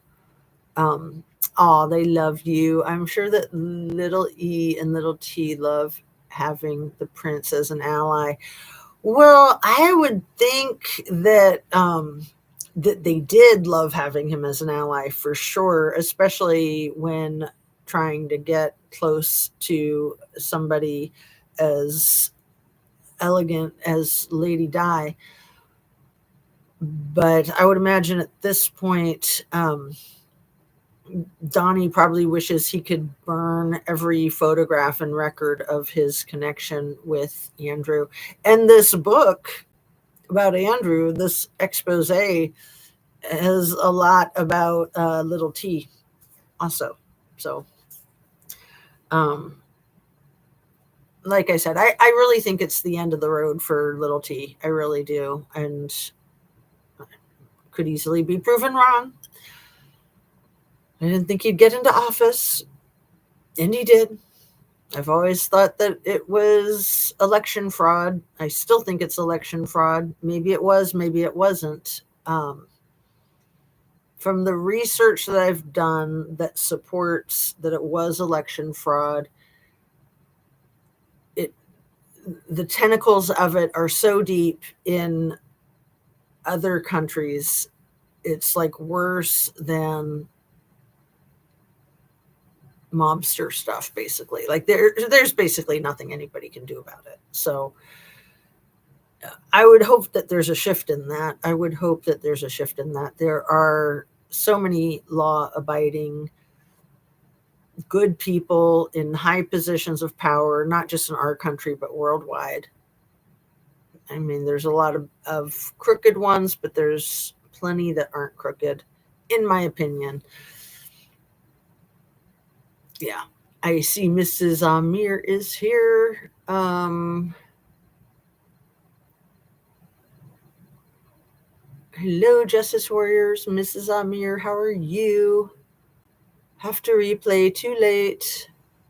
They love you. I'm sure that little E and little T love having the prince as an ally. Well, I would think that that they did love having him as an ally for sure, especially when trying to get close to somebody as elegant as Lady Di. But I would imagine at this point, Donnie probably wishes he could burn every photograph and record of his connection with Andrew. And this book about Andrew, this expose, has a lot about little T also. So, like I said, I really think it's the end of the road for little T. I really do. And could easily be proven wrong. I didn't think he'd get into office, and he did. I've always thought that it was election fraud. I still think it's election fraud. Maybe it was, maybe it wasn't. From the research that I've done that supports that it was election fraud, the tentacles of it are so deep in other countries. It's like worse than mobster stuff, basically. Like there's basically nothing anybody can do about it. So I would hope that there's a shift in that. There are so many law-abiding, good people in high positions of power, not just in our country, but worldwide. I mean, there's a lot of crooked ones, but there's plenty that aren't crooked, in my opinion. Yeah, I see Mrs. Amir is here. Hello, Justice Warriors. Mrs. Amir, how are you? Have to replay, too late.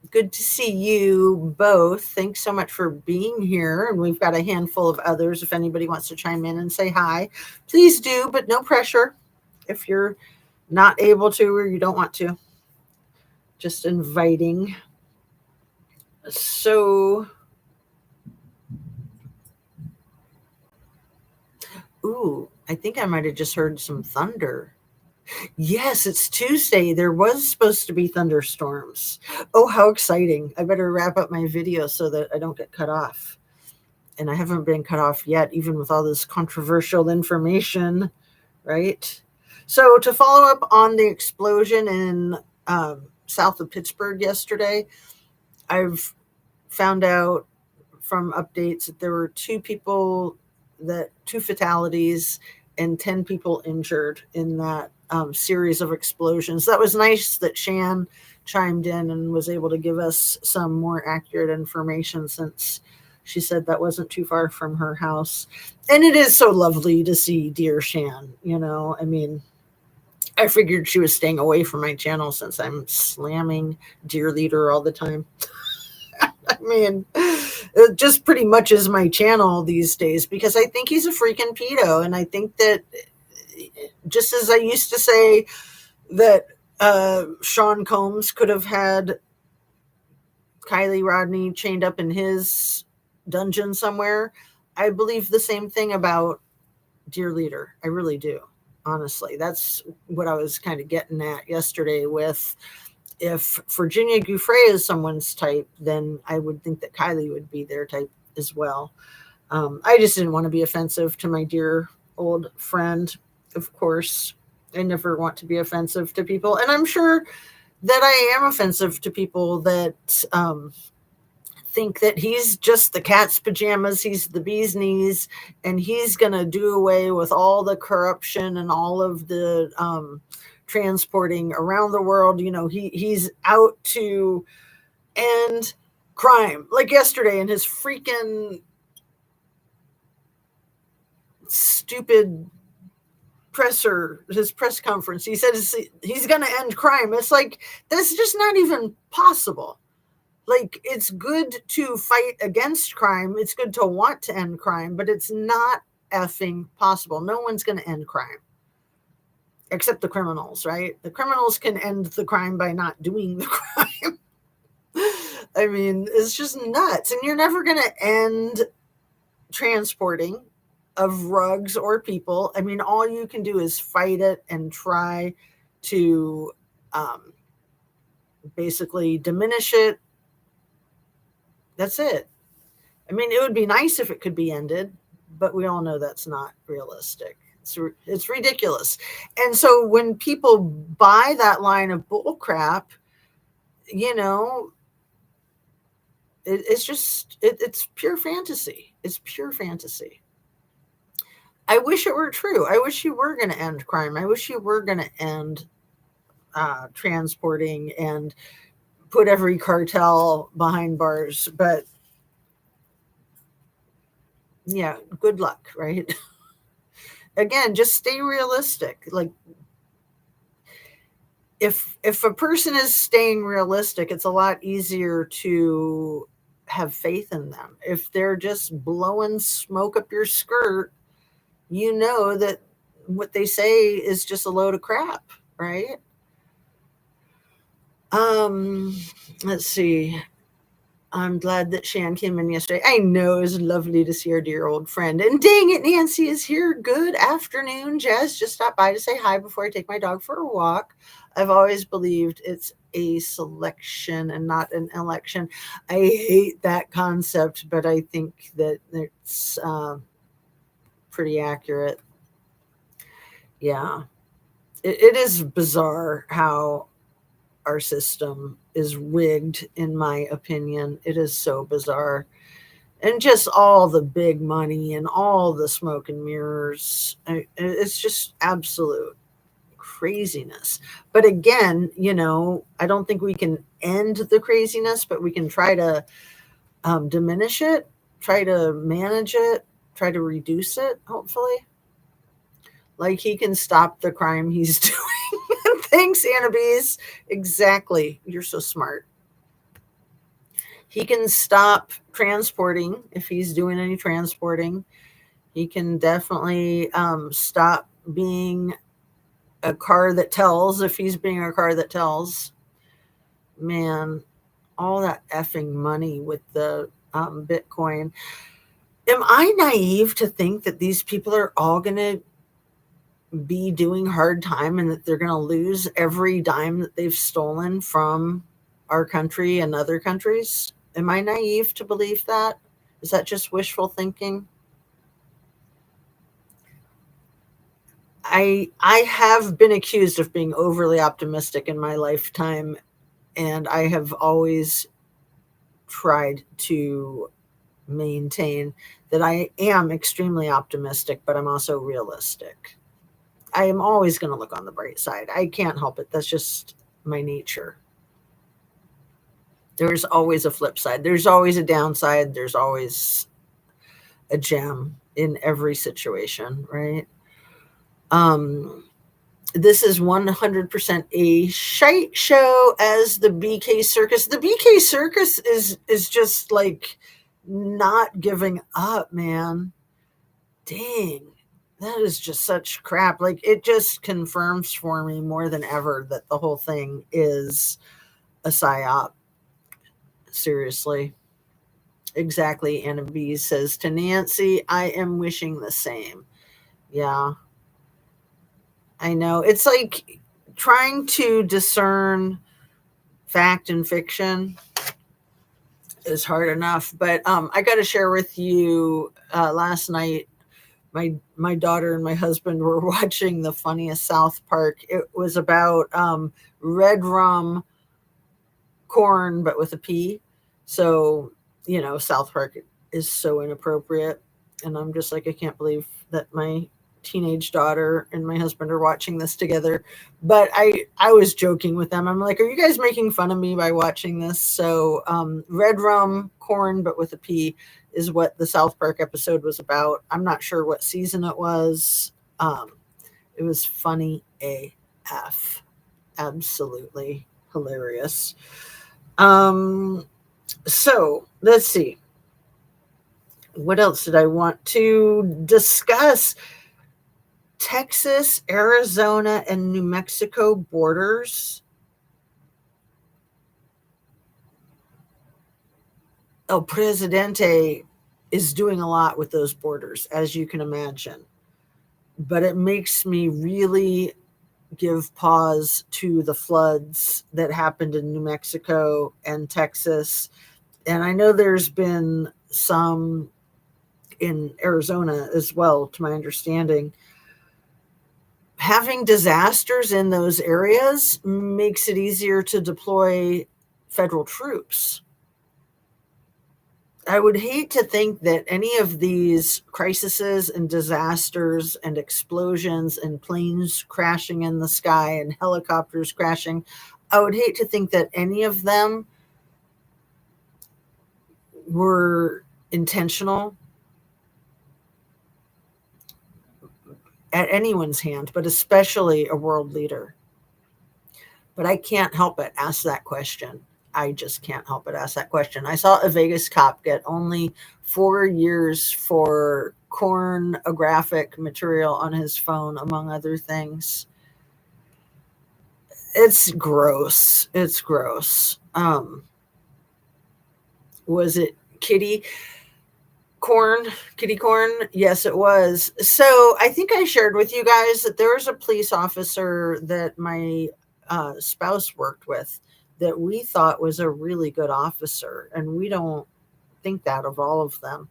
Good to see you both. Thanks so much for being here. And we've got a handful of others. If anybody wants to chime in and say hi, please do, but no pressure if you're not able to or you don't want to. Just inviting. So, ooh, I think I might have just heard some thunder. Yes, it's Tuesday. There was supposed to be thunderstorms. Oh, how exciting. I better wrap up my video so that I don't get cut off. And I haven't been cut off yet, even with all this controversial information, right? So, to follow up on the explosion in south of Pittsburgh yesterday, I've found out from updates that there were two fatalities and 10 people injured in that series of explosions. That was nice that Shan chimed in and was able to give us some more accurate information, since she said that wasn't too far from her house. And it is so lovely to see dear Shan, I mean, I figured she was staying away from my channel since I'm slamming Dear Leader all the time. I mean, it just pretty much is my channel these days, because I think he's a freaking pedo. And I think that, just as I used to say that Sean Combs could have had Kylie Rodney chained up in his dungeon somewhere, I believe the same thing about Dear Leader. I really do. Honestly, that's what I was kind of getting at yesterday with, if Virginia Giuffre is someone's type, then I would think that Kylie would be their type as well. I just didn't want to be offensive to my dear old friend. Of course, I never want to be offensive to people. And I'm sure that I am offensive to people that think that he's just the cat's pajamas, he's the bee's knees, and he's going to do away with all the corruption and all of the transporting around the world. He's out to end crime. Like yesterday in his freaking stupid his press conference, he said he's going to end crime. It's like, that's just not even possible. Like, it's good to fight against crime. It's good to want to end crime, but it's not effing possible. No one's going to end crime. Except the criminals, right? The criminals can end the crime by not doing the crime. I mean, it's just nuts. And you're never going to end transporting of rugs or people. I mean, all you can do is fight it and try to basically diminish it. That's it. I mean, it would be nice if it could be ended, but we all know that's not realistic. It's ridiculous. And so when people buy that line of bull crap, it's pure fantasy. It's pure fantasy. I wish it were true. I wish you were going to end crime. I wish you were going to end transporting and put every cartel behind bars. But yeah, good luck, right? Again, just stay realistic. Like, if a person is staying realistic, it's a lot easier to have faith in them. If they're just blowing smoke up your skirt, you know that what they say is just a load of crap, right? Let's see. I'm glad that Shan came in yesterday. I know, it was lovely to see our dear old friend. And dang it, Nancy is here. Good afternoon. Jazz just stopped by to say hi before I take my dog for a walk. I've always believed it's a selection and not an election. I hate that concept, but I think that it's pretty accurate. Yeah. It is bizarre how our system is rigged, in my opinion. It is so bizarre. And just all the big money and all the smoke and mirrors. It's just absolute craziness. But again, I don't think we can end the craziness, but we can try to diminish it, try to manage it, try to reduce it, hopefully. Like, he can stop the crime he's doing. Thanks, Annabise. Exactly. You're so smart. He can stop transporting if he's doing any transporting. He can definitely stop being a car that tells if he's being a car that tells. Man, all that effing money with the Bitcoin. Am I naive to think that these people are all going to be doing hard time and that they're going to lose every dime that they've stolen from our country and other countries? Am I naive to believe that? Is that just wishful thinking? I have been accused of being overly optimistic in my lifetime, and I have always tried to maintain that I am extremely optimistic, but I'm also realistic. I am always going to look on the bright side. I can't help it. That's just my nature. There's always a flip side. There's always a downside. There's always a gem in every situation, right? This is 100% a shite show as the BK Circus. The BK Circus is just like not giving up, man. Dang. That is just such crap. Like, it just confirms for me more than ever that the whole thing is a psyop. Seriously. Exactly. Anna B says to Nancy, I am wishing the same. Yeah. I know. It's like trying to discern fact and fiction is hard enough. But I got to share with you last night, my daughter and my husband were watching the funniest South Park. It was about red rum corn, but with a P. So, South Park is so inappropriate. And I'm just like, I can't believe that my teenage daughter and my husband are watching this together. But I was joking with them. I'm like, are you guys making fun of me by watching this? So red rum corn, but with a P, is what the South Park episode was about. I'm not sure what season it was. It was funny AF. Absolutely hilarious. So let's see. What else did I want to discuss? Texas, Arizona, and New Mexico borders. El Presidente is doing a lot with those borders, as you can imagine. But it makes me really give pause to the floods that happened in New Mexico and Texas. And I know there's been some in Arizona as well, to my understanding. Having disasters in those areas makes it easier to deploy federal troops. I would hate to think that any of these crises and disasters and explosions and planes crashing in the sky and helicopters crashing, I would hate to think that any of them were intentional at anyone's hand, but especially a world leader. But I can't help but ask that question. I just can't help but ask that question. I saw a Vegas cop get only 4 years for pornographic material on his phone, among other things. It's gross. It's gross. Was it kitty corn? Yes, it was. So I think I shared with you guys that there was a police officer that my spouse worked with that we thought was a really good officer, and we don't think that of all of them.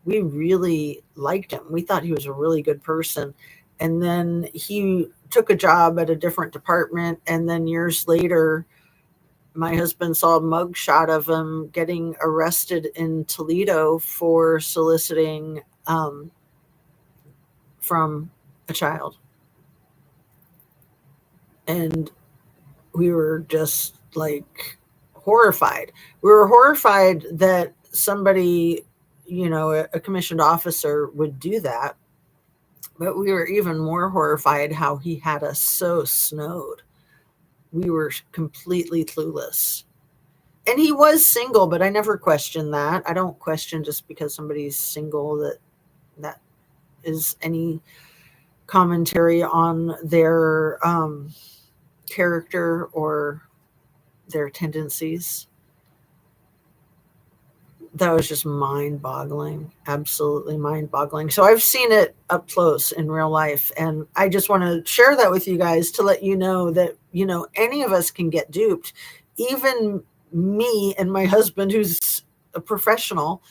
We really liked him. We thought he was a really good person. And then he took a job at a different department, and then years later, my husband saw a mugshot of him getting arrested in Toledo for soliciting from a child. And we were just like horrified. We were horrified that somebody, a commissioned officer would do that. But we were even more horrified how he had us so snowed. We were completely clueless. And he was single, but I never questioned that. I don't question just because somebody's single that is any commentary on their character or their tendencies. that was just mind-boggling, absolutely mind-boggling. So I've seen it up close in real life, and I just want to share that with you guys to let you know that, you know, any of us can get duped. Even me and my husband, who's a professional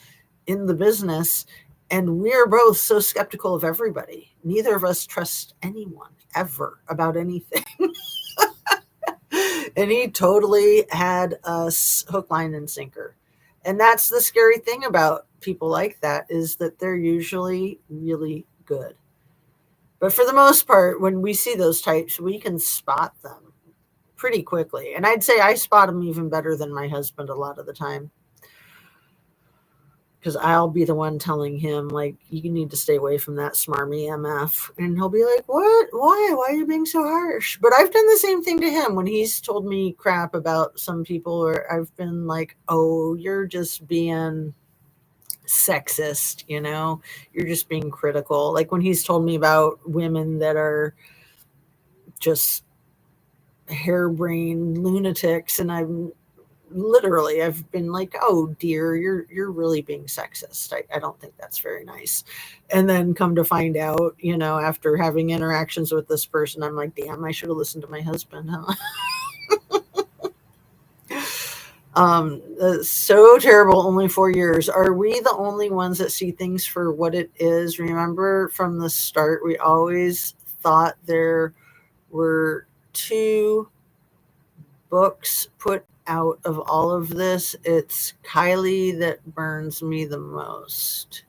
in the business, and we're both so skeptical of everybody. Neither of us trust anyone ever about anything. And he totally had us hook, line, and sinker. And that's the scary thing about people like that, is that they're usually really good. But for the most part, when we see those types, we can spot them pretty quickly. And I'd say I spot them even better than my husband a lot of the time, because I'll be the one telling him, like, you need to stay away from that smarmy MF. And he'll be like, what? Why are you being so harsh? But I've done the same thing to him when he's told me crap about some people, or I've been like, oh, you're just being sexist, you know, you're just being critical. Like when he's told me about women that are just harebrained lunatics, and I've been like, oh dear, you're really being sexist. I don't think that's very nice. And then come to find out, you know, after having interactions with this person, I'm like, damn, I should have listened to my husband, huh? So terrible. Only 4 years. Are we the only ones that see things for what it is? Remember from the start, we always thought there were two books put out of all of this. It's Kylie that burns me the most.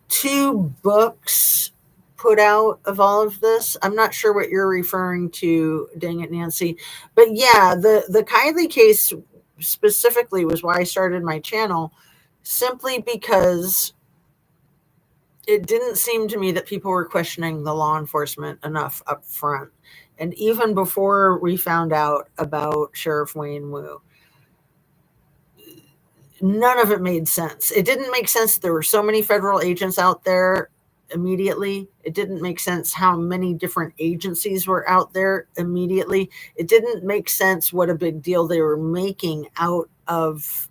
Two books put out of all of this. I'm not sure what you're referring to, dang it, Nancy. But yeah, the Kylie case specifically was why I started my channel, simply because it didn't seem to me that people were questioning the law enforcement enough up front. And even before we found out about Sheriff Wayne Wu, none of it made sense. It didn't make sense. There were so many federal agents out there immediately. It didn't make sense how many different agencies were out there immediately. It didn't make sense what a big deal they were making out of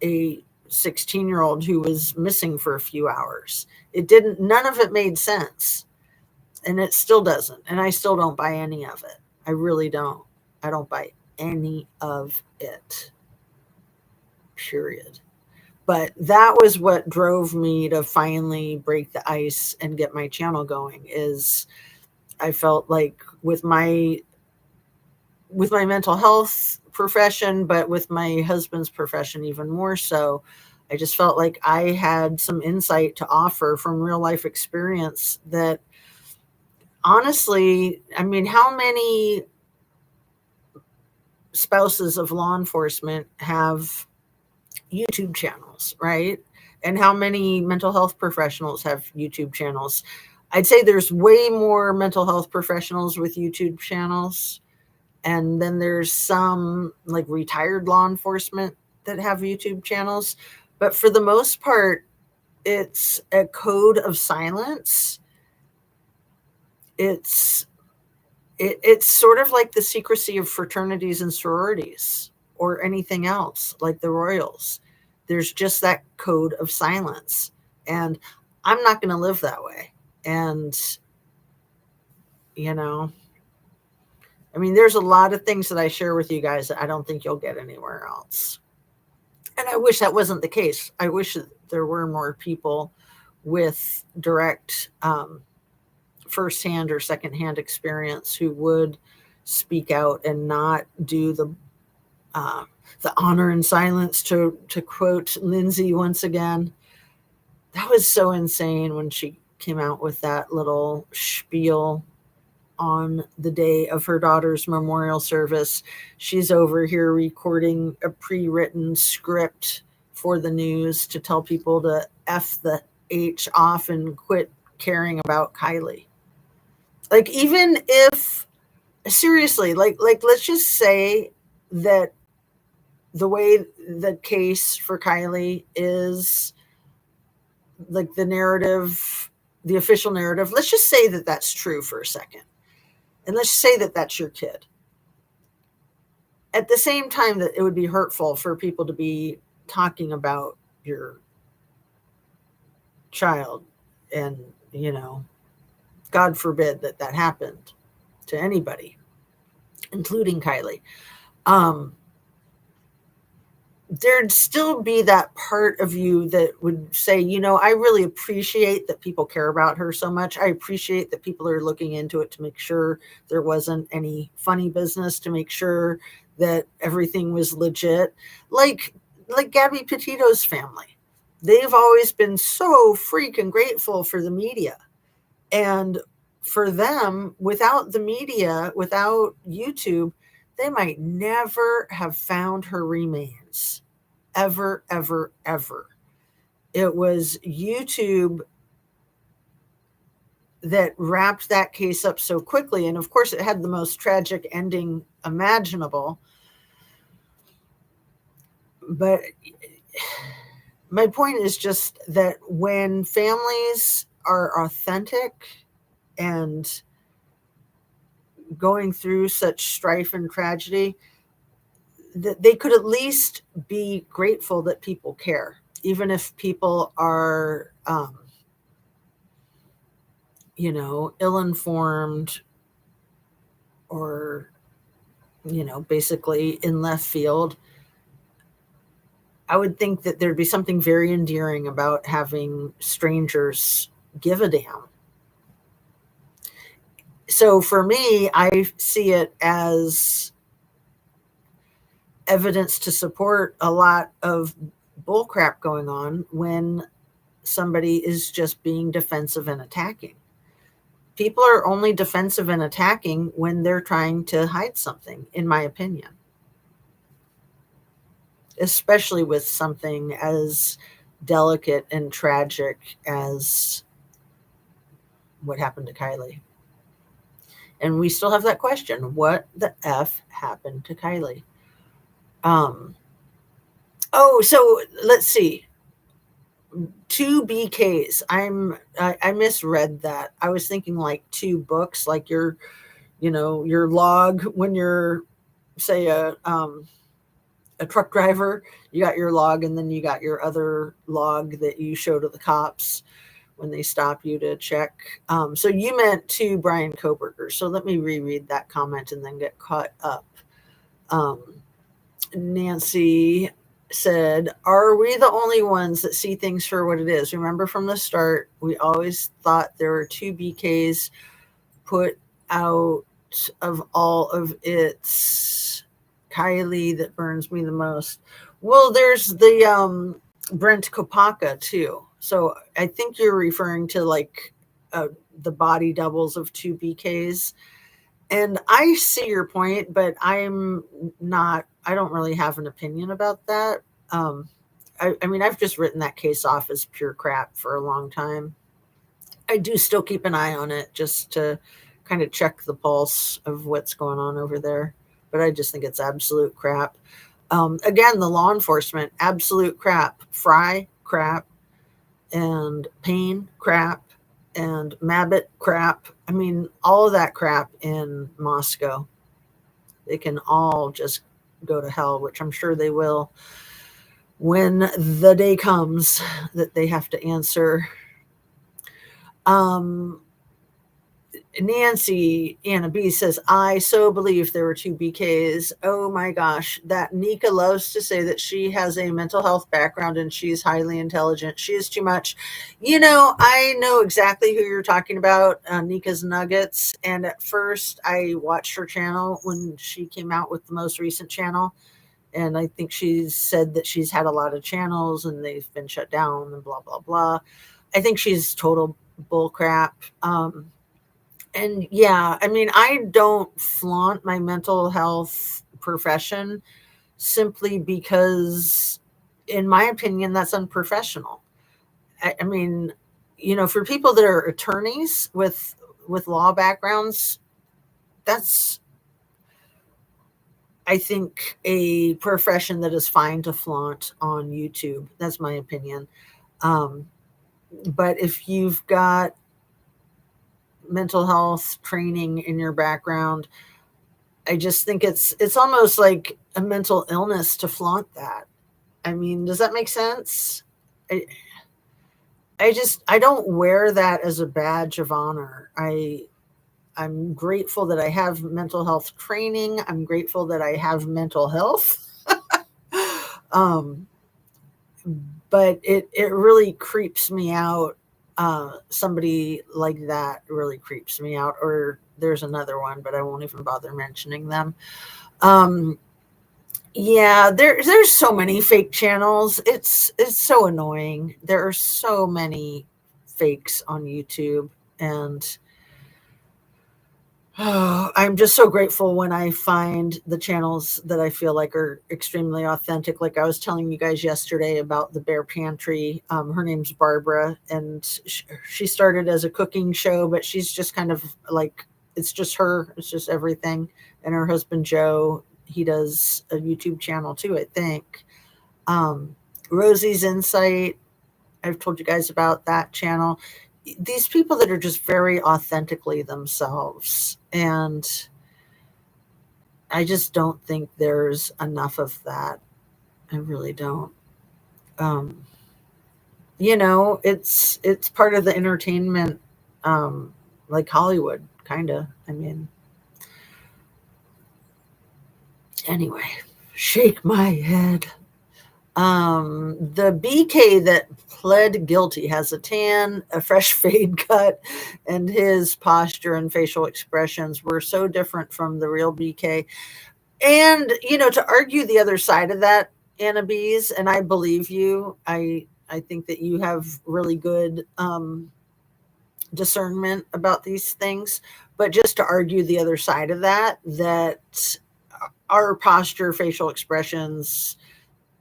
a 16-year-old who was missing for a few hours. None of it made sense. And it still doesn't. And I still don't buy any of it. I really don't. I don't buy any of it. Period. But that was what drove me to finally break the ice and get my channel going. Is I felt like with my mental health profession, but with my husband's profession even more so, I just felt like I had some insight to offer from real life experience that, honestly, I mean, how many spouses of law enforcement have YouTube channels, right? And how many mental health professionals have YouTube channels? I'd say there's way more mental health professionals with YouTube channels. And then there's some like retired law enforcement that have YouTube channels. But for the most part, it's a code of silence. It's sort of like the secrecy of fraternities and sororities or anything else, like the Royals. There's just that code of silence. And I'm not going to live that way. And, you know, I mean, there's a lot of things that I share with you guys that I don't think you'll get anywhere else. And I wish that wasn't the case. I wish that there were more people with direct firsthand or secondhand experience who would speak out and not do the honor and silence, to quote Lindsay once again. That was so insane when she came out with that little spiel on the day of her daughter's memorial service. She's over here recording a pre-written script for the news to tell people to F the H off and quit caring about Kylie. Like, even if, seriously, like let's just say that the way the case for Kylie is, like the narrative, the official narrative, let's just say that that's true for a second. And let's say that that's your kid. At the same time, that it would be hurtful for people to be talking about your child. And, you know, God forbid that that happened to anybody, including Kylie. There'd still be that part of you that would say, you know, I really appreciate that people care about her so much. I appreciate that people are looking into it to make sure there wasn't any funny business, to make sure that everything was legit. Like Gabby Petito's family. They've always been so freaking grateful for the media. And for them, without the media, without YouTube, they might never have found her remains. Ever, ever, ever. It was YouTube that wrapped that case up so quickly. And of course, it had the most tragic ending imaginable. But my point is just that when families are authentic and going through such strife and tragedy, that they could at least be grateful that people care, even if people are, you know, ill-informed or, you know, basically in left field. I would think that there'd be something very endearing about having strangers give a damn. So for me, I see it as evidence to support a lot of bullcrap going on when somebody is just being defensive and attacking. People are only defensive and attacking when they're trying to hide something, in my opinion. Especially with something as delicate and tragic as what happened to Kylie. And we still have that question. What the F happened to Kylie? Oh, so let's see. 2 BKs. I misread that. I was thinking like 2 books, like your, you know, your log when you're, say, a truck driver. You got your log, and then you got your other log that you show to the cops when they stop you to check. So you meant 2 Brian Kobergers. So let me reread that comment and then get caught up. Nancy said, are we the only ones that see things for what it is? Remember from the start, we always thought there were 2 BKs put out of all of its. Kylie that burns me the most. Well, there's the Brent Kopaka too. So I think you're referring to like the body doubles of 2 BKs. And I see your point, but I don't really have an opinion about that. I mean, I've just written that case off as pure crap for a long time. I do still keep an eye on it just to kind of check the pulse of what's going on over there. But I just think it's absolute crap. Again, the law enforcement, absolute crap. Fry, crap. And Payne, crap. And Mabbitt, crap. I mean, all of that crap in Moscow. They can all just go to hell, which I'm sure they will when the day comes that they have to answer. Nancy Anna B says, I so believe there were 2 BKs. Oh my gosh. That Nika loves to say that she has a mental health background and she's highly intelligent. She is too much. You know, I know exactly who you're talking about, Nika's Nuggets. And at first I watched her channel when she came out with the most recent channel. And I think she said that she's had a lot of channels and they've been shut down and blah, blah, blah. I think she's total bull crap. And yeah, I mean, I don't flaunt my mental health profession simply because, in my opinion, that's unprofessional. I mean, you know, for people that are attorneys with law backgrounds, that's, I think, a profession that is fine to flaunt on YouTube. That's my opinion. But if you've got mental health training in your background, I just think it's almost like a mental illness to flaunt that. I mean, does that make sense? I don't wear that as a badge of honor. I'm grateful that I have mental health training. I'm grateful that I have mental health. um, but it really creeps me out. Somebody like that really creeps me out. Or there's another one, but I won't even bother mentioning them. Um, yeah, there's so many fake channels. It's so annoying. There are so many fakes on YouTube, and I'm just so grateful when I find the channels that I feel like are extremely authentic. Like I was telling you guys yesterday about the Bear Pantry. Her name's Barbara, and she started as a cooking show, but she's just kind of like, it's just her, it's just everything. And her husband, Joe, he does a YouTube channel too, I think. Rosie's Insight, I've told you guys about that channel. These people that are just very authentically themselves. And I just don't think there's enough of that. I really don't. Um, it's part of the entertainment, like Hollywood, kind of. I mean, anyway, shake my head. The BK that pled guilty has a tan, a fresh fade cut, and his posture and facial expressions were so different from the real BK. And, to argue the other side of that, Anna Bees, and I believe you, I think that you have really good discernment about these things, but just to argue the other side of that our posture, facial expressions,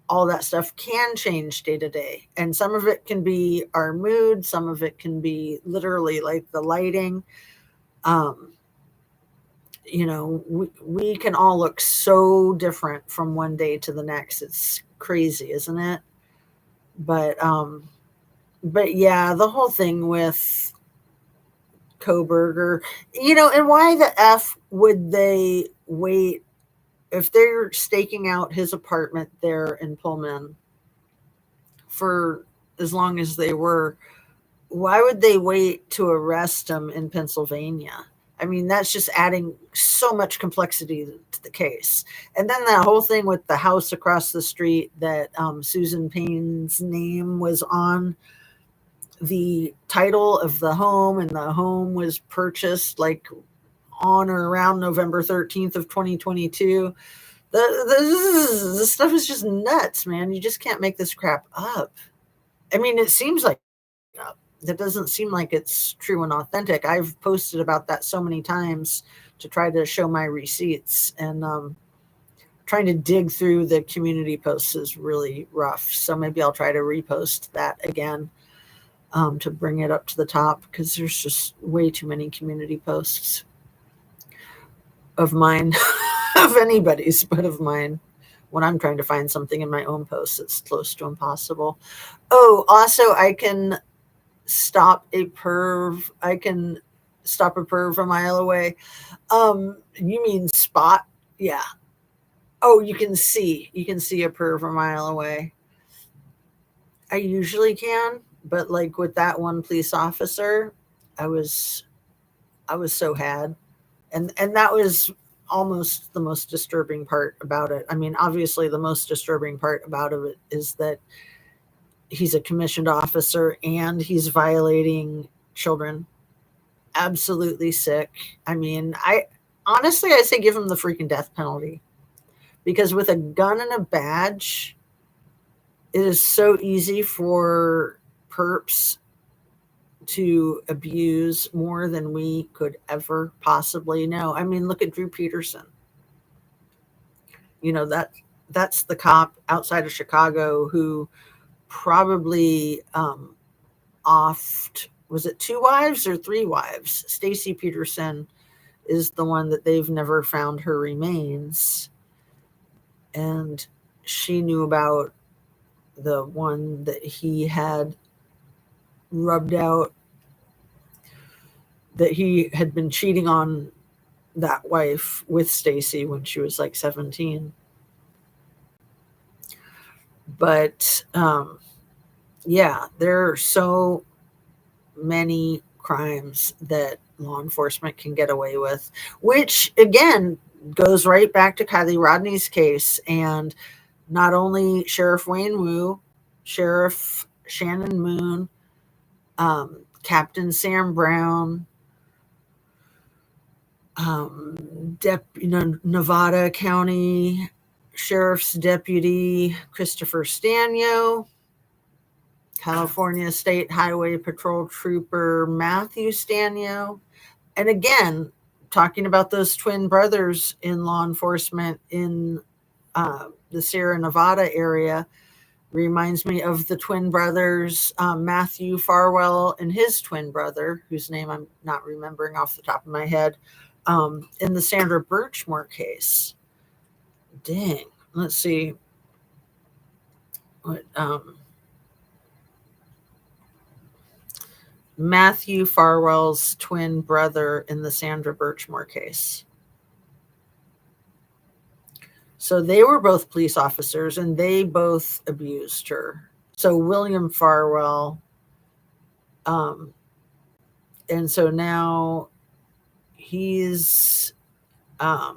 all that stuff can change day to day. And some of it can be our mood, some of it can be literally like the lighting. We can all look so different from one day to the next. It's crazy, isn't it? But yeah, the whole thing with Koberger, and why the F would they wait if they're staking out his apartment there in Pullman for as long as they were? Why would they wait to arrest him in Pennsylvania? I mean, that's just adding so much complexity to the case. And then that whole thing with the house across the street that Susan Payne's name was on the title of the home, and the home was purchased like on or around November 13th of 2022. This stuff is just nuts, man. You just can't make this crap up. I mean, it seems like that doesn't seem like it's true and authentic. I've posted about that so many times to try to show my receipts, and trying to dig through the community posts is really rough. So maybe I'll try to repost that again, to bring it up to the top, because there's just way too many community posts of mine, of anybody's, but of mine. When I'm trying to find something in my own posts, it's close to impossible. Oh, also, I can stop a perv a mile away. You mean spot? Yeah. Oh, you can see a perv a mile away. I usually can, but like with that one police officer, I was so had. And that was almost the most disturbing part about it. I mean, obviously the most disturbing part about it is that he's a commissioned officer and he's violating children. Absolutely sick. I mean, I say give him the freaking death penalty, because with a gun and a badge, it is so easy for perps to abuse more than we could ever possibly know. I mean, look at Drew Peterson. That's the cop outside of Chicago who probably offed, was it 2 wives or 3 wives? Stacy Peterson is the one that they've never found her remains. And she knew about the one that he had rubbed out, that he had been cheating on that wife with Stacy when she was like 17. But yeah, there are so many crimes that law enforcement can get away with, which again goes right back to Kylie Rodney's case. And not only Sheriff Wayne Wu, Sheriff Shannon Moon, Captain Sam Brown, Nevada County Sheriff's Deputy Christopher Stanio, California State Highway Patrol Trooper Matthew Stanio. And again, talking about those twin brothers in law enforcement in the Sierra Nevada area reminds me of the twin brothers, Matthew Farwell and his twin brother, whose name I'm not remembering off the top of my head, in the Sandra Birchmore case. Dang. Let's see. What, Matthew Farwell's twin brother in the Sandra Birchmore case. So they were both police officers and they both abused her. So William Farwell, and so now he's, I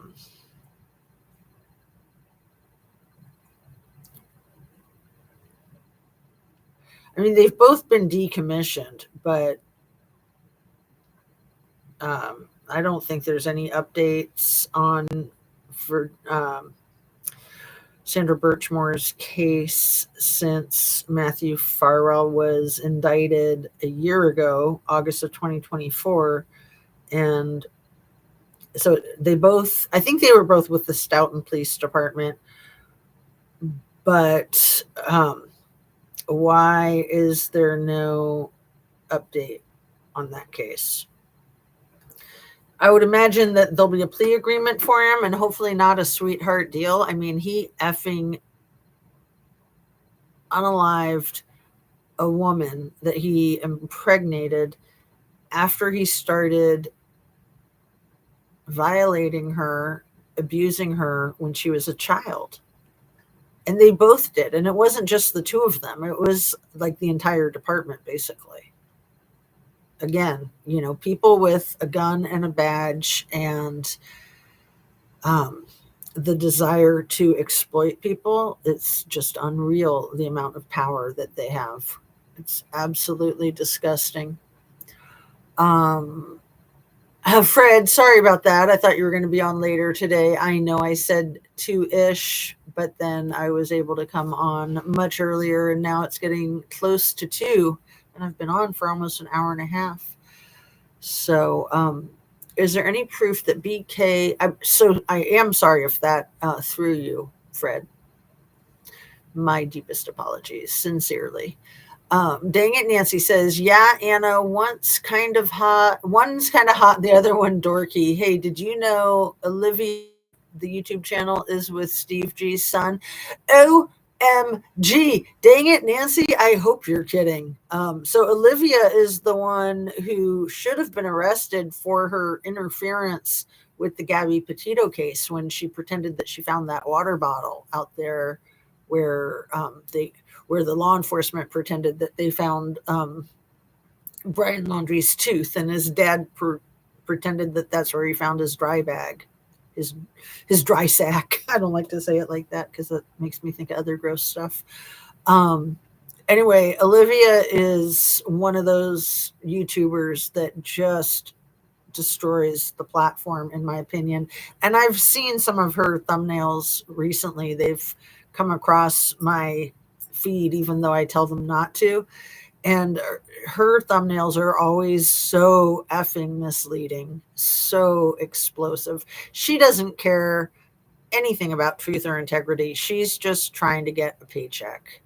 mean, they've both been decommissioned, but I don't think there's any updates for Sandra Birchmore's case since Matthew Farwell was indicted a year ago, August of 2024. And so I think they were both with the Stoughton Police Department, but why is there no update on that case? I would imagine that there'll be a plea agreement for him and hopefully not a sweetheart deal. I mean, he effing unalived a woman that he impregnated after he started violating her, abusing her when she was a child. And they both did. And it wasn't just the two of them. It was like the entire department, basically. Again, people with a gun and a badge and the desire to exploit people. It's just unreal, the amount of power that they have. It's absolutely disgusting. Fred, sorry about that. I thought you were going to be on later today. I know I said 2-ish, but then I was able to come on much earlier, and now it's getting close to 2, and I've been on for almost an hour and a half. So is there any proof that BK... So I am sorry if that threw you, Fred. My deepest apologies, sincerely. Dang it, Nancy says, yeah, Anna, one's kind of hot, the other one dorky. Hey, did you know Olivia, the YouTube channel, is with Steve G's son? OMG. Dang it, Nancy, I hope you're kidding. So Olivia is the one who should have been arrested for her interference with the Gabby Petito case when she pretended that she found that water bottle out there where the law enforcement pretended that they found Brian Laundrie's tooth, and his dad pretended that that's where he found his dry bag, his dry sack. I don't like to say it like that because it makes me think of other gross stuff. Anyway, Olivia is one of those YouTubers that just destroys the platform, in my opinion. And I've seen some of her thumbnails recently. They've come across my feed, even though I tell them not to. And her thumbnails are always so effing misleading, so explosive. She doesn't care anything about truth or integrity. She's just trying to get a paycheck.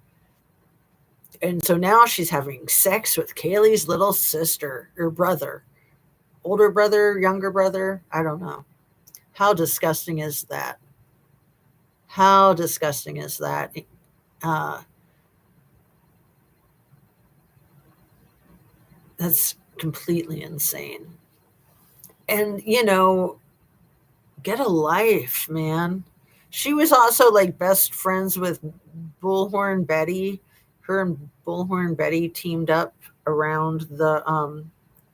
And so now she's having sex with Kaylee's little sister or brother, older brother, younger brother. I don't know. How disgusting is that? How disgusting is that? That's completely insane. And, get a life, man. She was also like best friends with Bullhorn Betty. Her and Bullhorn Betty teamed up around the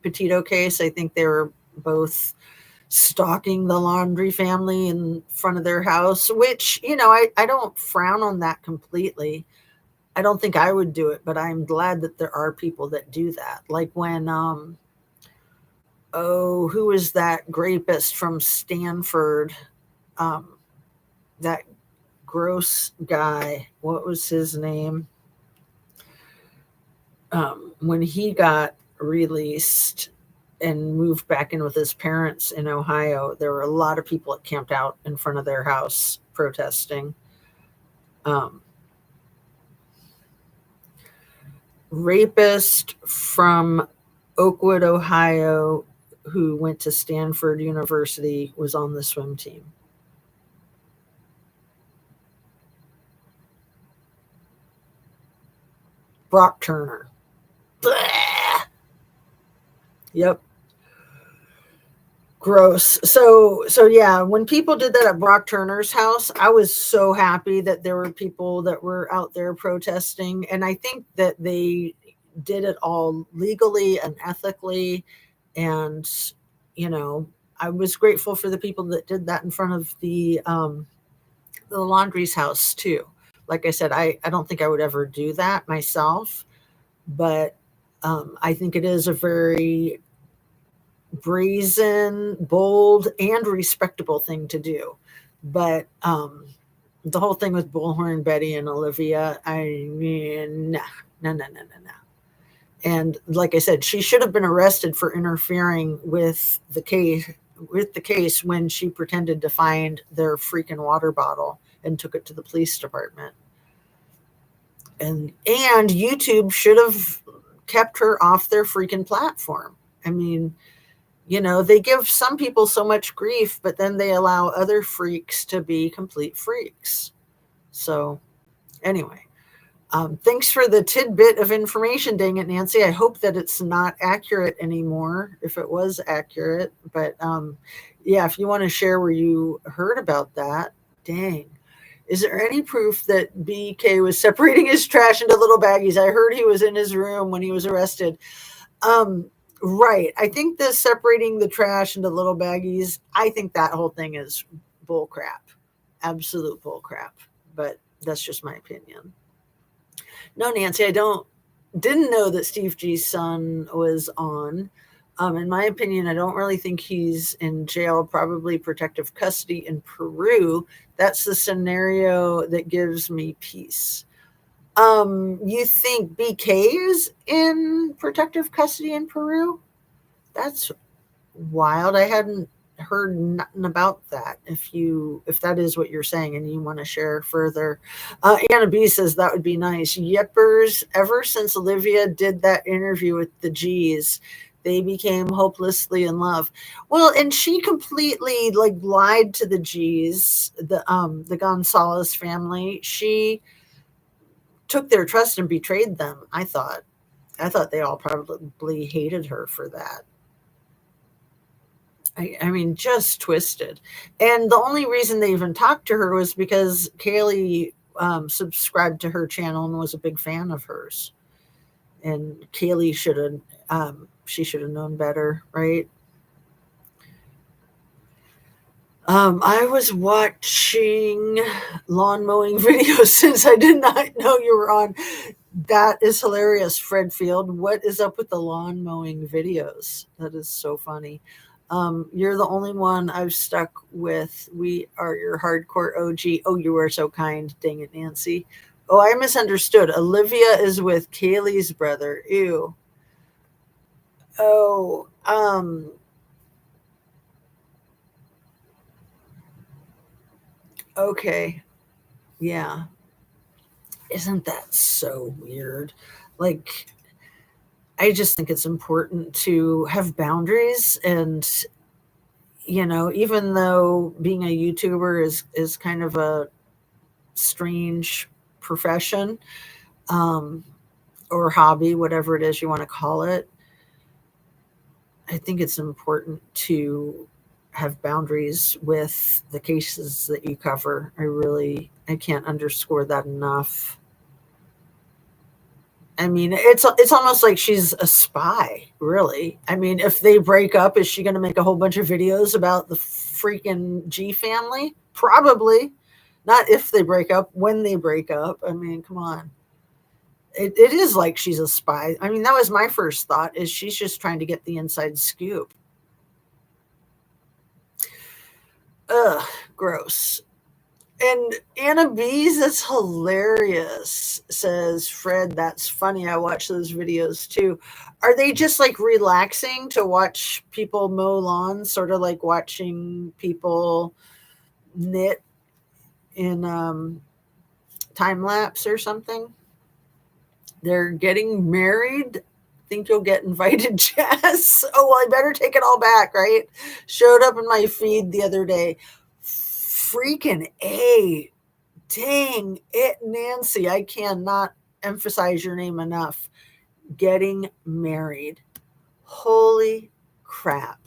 Petito case. I think they were both stalking the Laundrie family in front of their house, which, I don't frown on that completely. I don't think I would do it, but I'm glad that there are people that do that. Like when, who was that rapist from Stanford? That gross guy. What was his name? When he got released and moved back in with his parents in Ohio, there were a lot of people that camped out in front of their house protesting. Rapist from Oakwood, Ohio, who went to Stanford University, was on the swim team. Brock Turner. Blah. Yep. Gross. So yeah, when people did that at Brock Turner's house, I was so happy that there were people that were out there protesting. And I think that they did it all legally and ethically. And, I was grateful for the people that did that in front of the Laundrie's house too. Like I said, I don't think I would ever do that myself, but I think it is a very brazen, bold, and respectable thing to do. But the whole thing with Bullhorn Betty and Olivia, I mean, no. And like I said, she should have been arrested for interfering with the case when she pretended to find their freaking water bottle and took it to the police department. And YouTube should have kept her off their freaking platform. I mean, they give some people so much grief, but then they allow other freaks to be complete freaks. So anyway, thanks for the tidbit of information, dang it, Nancy. I hope that it's not accurate anymore, if it was accurate. But yeah, if you want to share where you heard about that, dang. Is there any proof that BK was separating his trash into little baggies? I heard he was in his room when he was arrested. Right. I think the separating the trash into little baggies, I think that whole thing is bull crap. Absolute bull crap. But that's just my opinion. No, Nancy, didn't know that Steve G's son was on. In my opinion, I don't really think he's in jail, probably protective custody in Peru. That's the scenario that gives me peace. You think BK is in protective custody in Peru? That's wild. I hadn't heard nothing about that. If that is what you're saying and you want to share further. Anna B says that would be nice. Yepers, ever since Olivia did that interview with the GHIZ, they became hopelessly in love. Well, and she completely lied to the GHIZ, the Gonzalez family. She took their trust and betrayed them. I thought they all probably hated her for that. I mean, just twisted. And the only reason they even talked to her was because Kaylee subscribed to her channel and was a big fan of hers. And Kaylee should have known better, right? I was watching lawn mowing videos since I did not know you were on. That is hilarious, Fred Field. What is up with the lawn mowing videos? That is so funny. You're the only one I've stuck with. We are your hardcore OG. Oh, you are so kind. Dang it, Nancy. Oh, I misunderstood. Olivia is with Kaylee's brother. Ew. Oh, okay. Yeah. Isn't that so weird? I just think it's important to have boundaries. And, even though being a YouTuber is kind of a strange profession, or hobby, whatever it is you want to call it, I think it's important to have boundaries with the cases that you cover. I can't underscore that enough. I mean, it's almost like she's a spy, really. I mean, if they break up, is she going to make a whole bunch of videos about the freaking G family? Probably. Not if they break up, when they break up. I mean, come on. It is like she's a spy. I mean, that was my first thought, is she's just trying to get the inside scoop. Ugh, gross. And Anna B's is hilarious, says Fred. That's funny. I watch those videos too. Are they just like relaxing to watch people mow lawns, sort of like watching people knit in time lapse or something? They're getting married. Think you'll get invited, Jess? Oh, well, I better take it all back, right? Showed up in my feed the other day. Freaking A. Dang it, Nancy. I cannot emphasize your name enough. Getting married. Holy crap.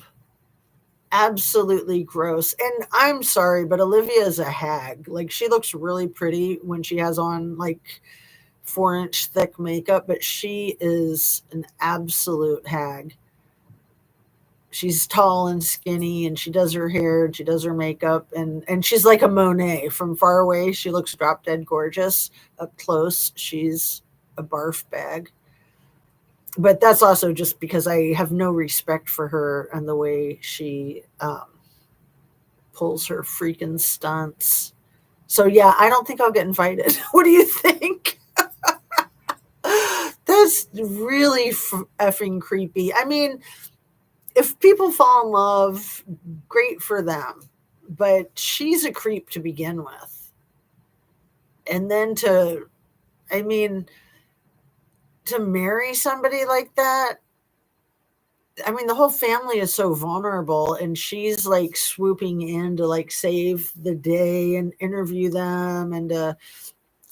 Absolutely gross. And I'm sorry, but Olivia is a hag. Like, she looks really pretty when she has on like 4-inch thick makeup, but she is an absolute hag. She's tall and skinny, and she does her hair and she does her makeup, and she's like a Monet. From far away, she looks drop dead gorgeous. Up close, she's a barf bag. But that's also just because I have no respect for her and the way she pulls her freaking stunts. So yeah, I don't think I'll get invited. What do you think? That's really effing creepy. I mean, if people fall in love, great for them. But she's a creep to begin with. And then to marry somebody like that, I mean, the whole family is so vulnerable, and she's like swooping in to like save the day and interview them and to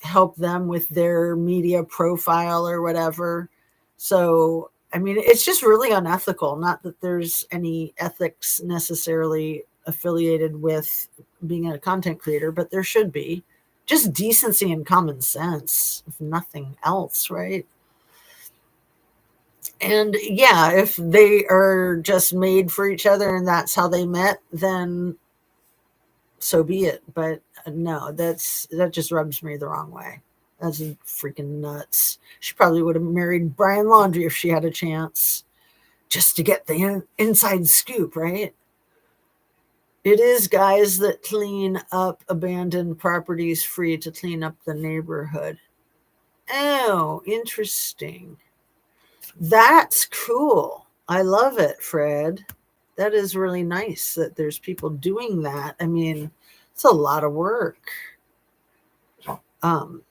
help them with their media profile or whatever. So, I mean, it's just really unethical. Not that there's any ethics necessarily affiliated with being a content creator, but there should be. Just decency and common sense, if nothing else, right? And yeah, if they are just made for each other and that's how they met, then so be it. But no, that just rubs me the wrong way. That's freaking nuts. She probably would have married Brian Laundrie if she had a chance, just to get the inside scoop, right? It is guys that clean up abandoned properties free to clean up the neighborhood. Oh, interesting. That's cool. I love it, Fred. That is really nice that there's people doing that. I mean, it's a lot of work.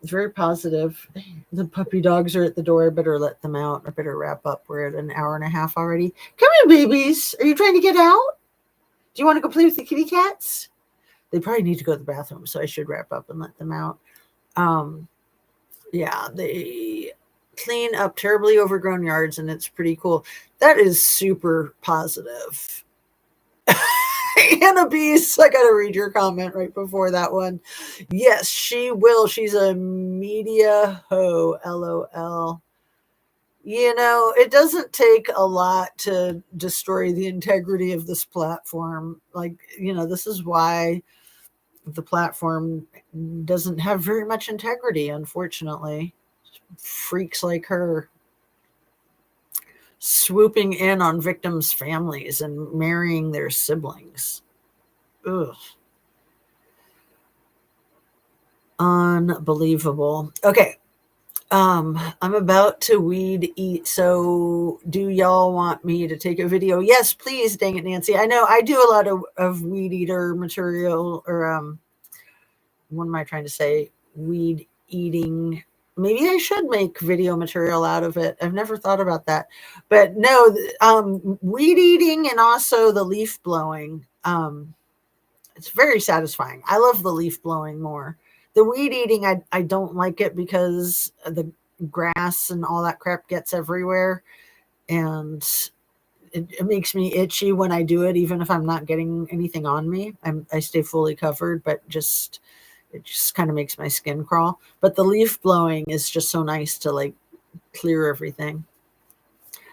Very positive. The puppy dogs are at the door. I better let them out. I better wrap up. We're at an hour and a half already. Come here, babies. Are you trying to get out? Do you want to go play with the kitty cats? They probably need to go to the bathroom, so I should wrap up and let them out. Yeah, they clean up terribly overgrown yards, and it's pretty cool. That is super positive. Anna Beast, I gotta read your comment right before that one. Yes, she will. She's a media hoe, LOL. You know, it doesn't take a lot to destroy the integrity of this platform. Like, you know, this is why the platform doesn't have very much integrity, unfortunately. Freaks like her swooping in on victims' families and marrying their siblings. Ugh. Unbelievable. Okay. I'm about to weed eat. So do y'all want me to take a video? Yes, please. Dang it, Nancy. I know I do a lot of weed eater material, or what am I trying to say? Weed eating. Maybe I should make video material out of it. I've never thought about that. But no, weed eating and also the leaf blowing. It's very satisfying. I love the leaf blowing more. The weed eating, I don't like it because the grass and all that crap gets everywhere. And it makes me itchy when I do it, even if I'm not getting anything on me. I stay fully covered, but it just kind of makes my skin crawl. But the leaf blowing is just so nice to like clear everything.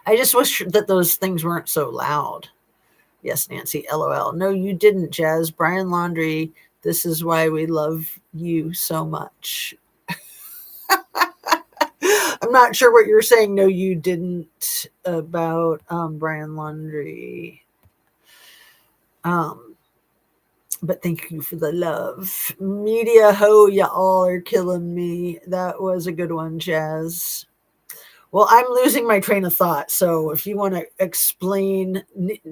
I just wish that those things weren't so loud. Yes, Nancy, LOL. No, you didn't, Jazz. Brian Laundrie, this is why we love you so much. I'm not sure what you're saying. No, you didn't about Brian Laundrie. But thank you for the love. Media ho, y'all are killing me. That was a good one, Jazz. Well, I'm losing my train of thought. So if you want to explain,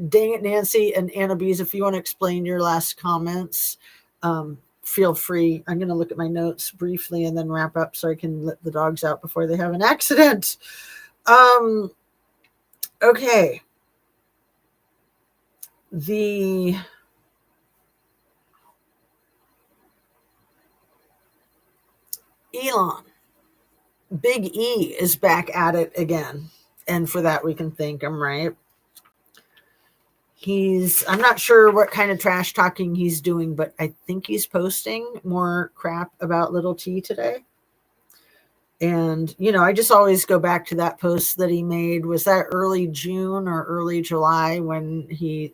dang it, Nancy and Anna Bees, if you want to explain your last comments, feel free. I'm going to look at my notes briefly and then wrap up so I can let the dogs out before they have an accident. Okay. Elon, Big E is back at it again. And for that, we can thank him, right? I'm not sure what kind of trash talking he's doing, but I think he's posting more crap about little T today. And, I just always go back to that post that he made. Was that early June or early July when he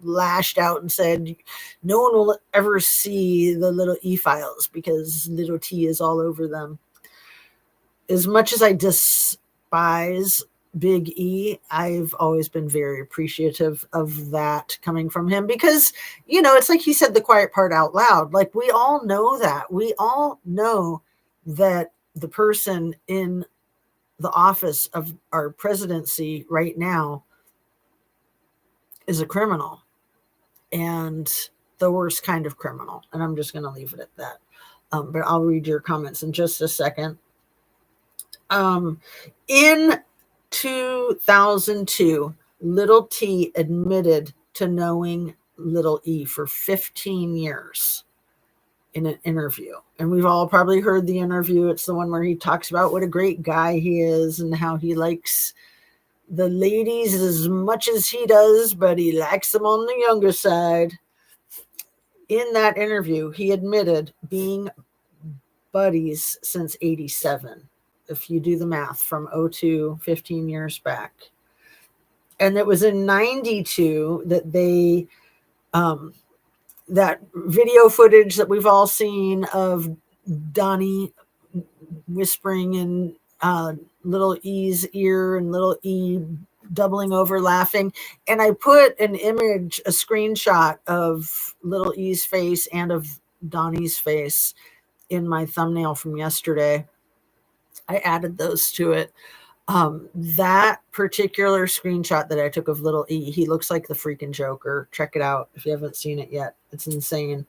lashed out and said, no one will ever see the little E files because little T is all over them. As much as I despise Big E, I've always been very appreciative of that coming from him because, it's like he said the quiet part out loud. Like, we all know that. We all know that the person in the office of our presidency right now is a criminal, and the worst kind of criminal. And I'm just going to leave it at that. But I'll read your comments in just a second. In 2002, little T admitted to knowing little E for 15 years in an interview. And we've all probably heard the interview. It's the one where he talks about what a great guy he is and how he likes the ladies as much as he does, but he likes them on the younger side. In that interview, he admitted being buddies since 87. If you do the math from 02, 15 years back. And it was in 92 that they, that video footage that we've all seen of Donnie whispering in little E's ear and little E doubling over laughing. And I put an image, a screenshot of little E's face and of Donnie's face in my thumbnail from yesterday. I added those to it. That particular screenshot that I took of little E, he looks like the freaking Joker. Check it out if you haven't seen it yet. It's insane.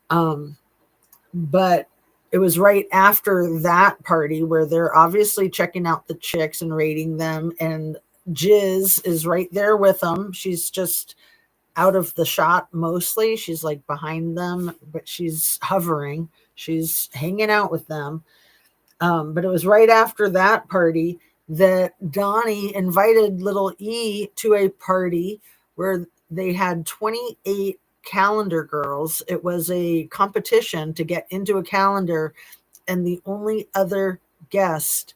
But it was right after that party where they're obviously checking out the chicks and rating them. And GHIZ is right there with them. She's just out of the shot mostly. She's like behind them, but she's hovering. She's hanging out with them. But it was right after that party that Donnie invited little E to a party where they had 28 calendar girls. It was a competition to get into a calendar, and the only other guest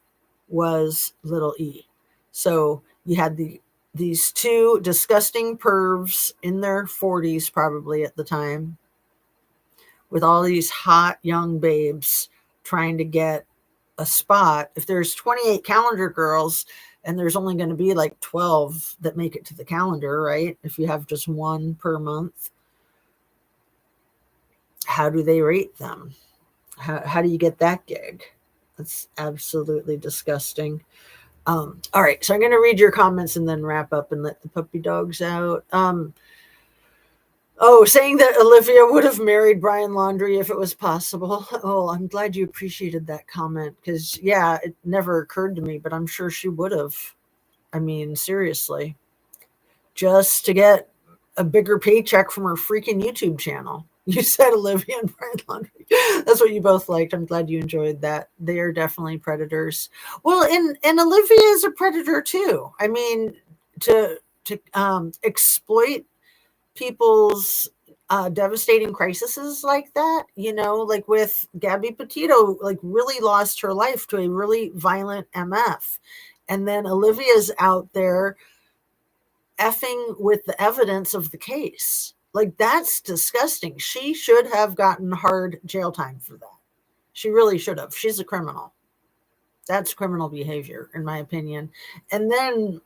was little E. So you had these two disgusting pervs in their 40s probably at the time with all these hot young babes trying to get a spot. If there's 28 calendar girls and there's only going to be like 12 that make it to the calendar, right? If you have just one per month, how do they rate them? How do you get that gig? That's absolutely disgusting. All right, so I'm going to read your comments and then wrap up and let the puppy dogs out. Saying that Olivia would have married Brian Laundrie if it was possible. Oh, I'm glad you appreciated that comment because, yeah, it never occurred to me, but I'm sure she would have. I mean, seriously, just to get a bigger paycheck from her freaking YouTube channel. You said Olivia and Brian Laundrie. That's what you both liked. I'm glad you enjoyed that. They are definitely predators. Well, and Olivia is a predator too. I mean, to exploit people's devastating crises like that, like with Gabby Petito, like really lost her life to a really violent MF. And then Olivia's out there effing with the evidence of the case. Like, that's disgusting. She should have gotten hard jail time for that. She really should have. She's a criminal. That's criminal behavior, in my opinion. And then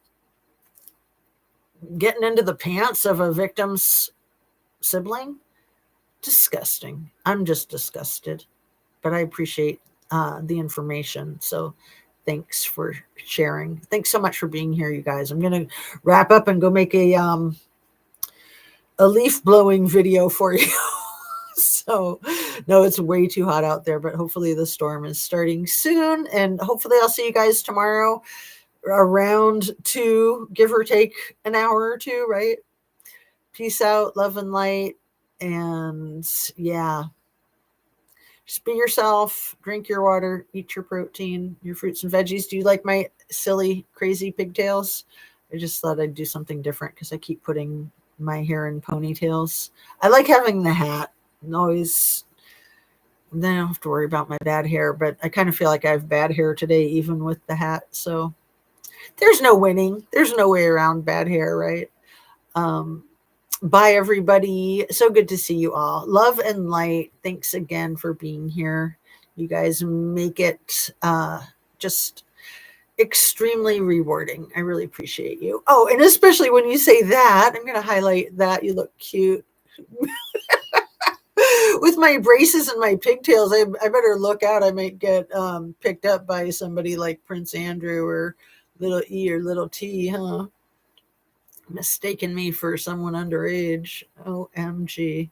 getting into the pants of a victim's sibling, disgusting. I'm just disgusted, but I appreciate the information. So thanks for sharing. Thanks so much for being here, you guys. I'm going to wrap up and go make a leaf blowing video for you. So no, it's way too hot out there, but hopefully the storm is starting soon. And hopefully I'll see you guys tomorrow around 2, give or take an hour or two, right? Peace out, love and light. And yeah, just be yourself, drink your water, eat your protein, your fruits and veggies. Do you like my silly, crazy pigtails? I just thought I'd do something different because I keep putting my hair in ponytails. I like having the hat. And always, then I don't have to worry about my bad hair, but I kind of feel like I have bad hair today, even with the hat. So there's no winning. There's no way around bad hair, right? Bye, everybody. So good to see you all. Love and light. Thanks again for being here. You guys make it just extremely rewarding. I really appreciate you. Oh, and especially when you say that, I'm going to highlight that. You look cute. With my braces and my pigtails, I better look out. I might get picked up by somebody like Prince Andrew or Little E or Little T, huh? Mistaken me for someone underage. OMG.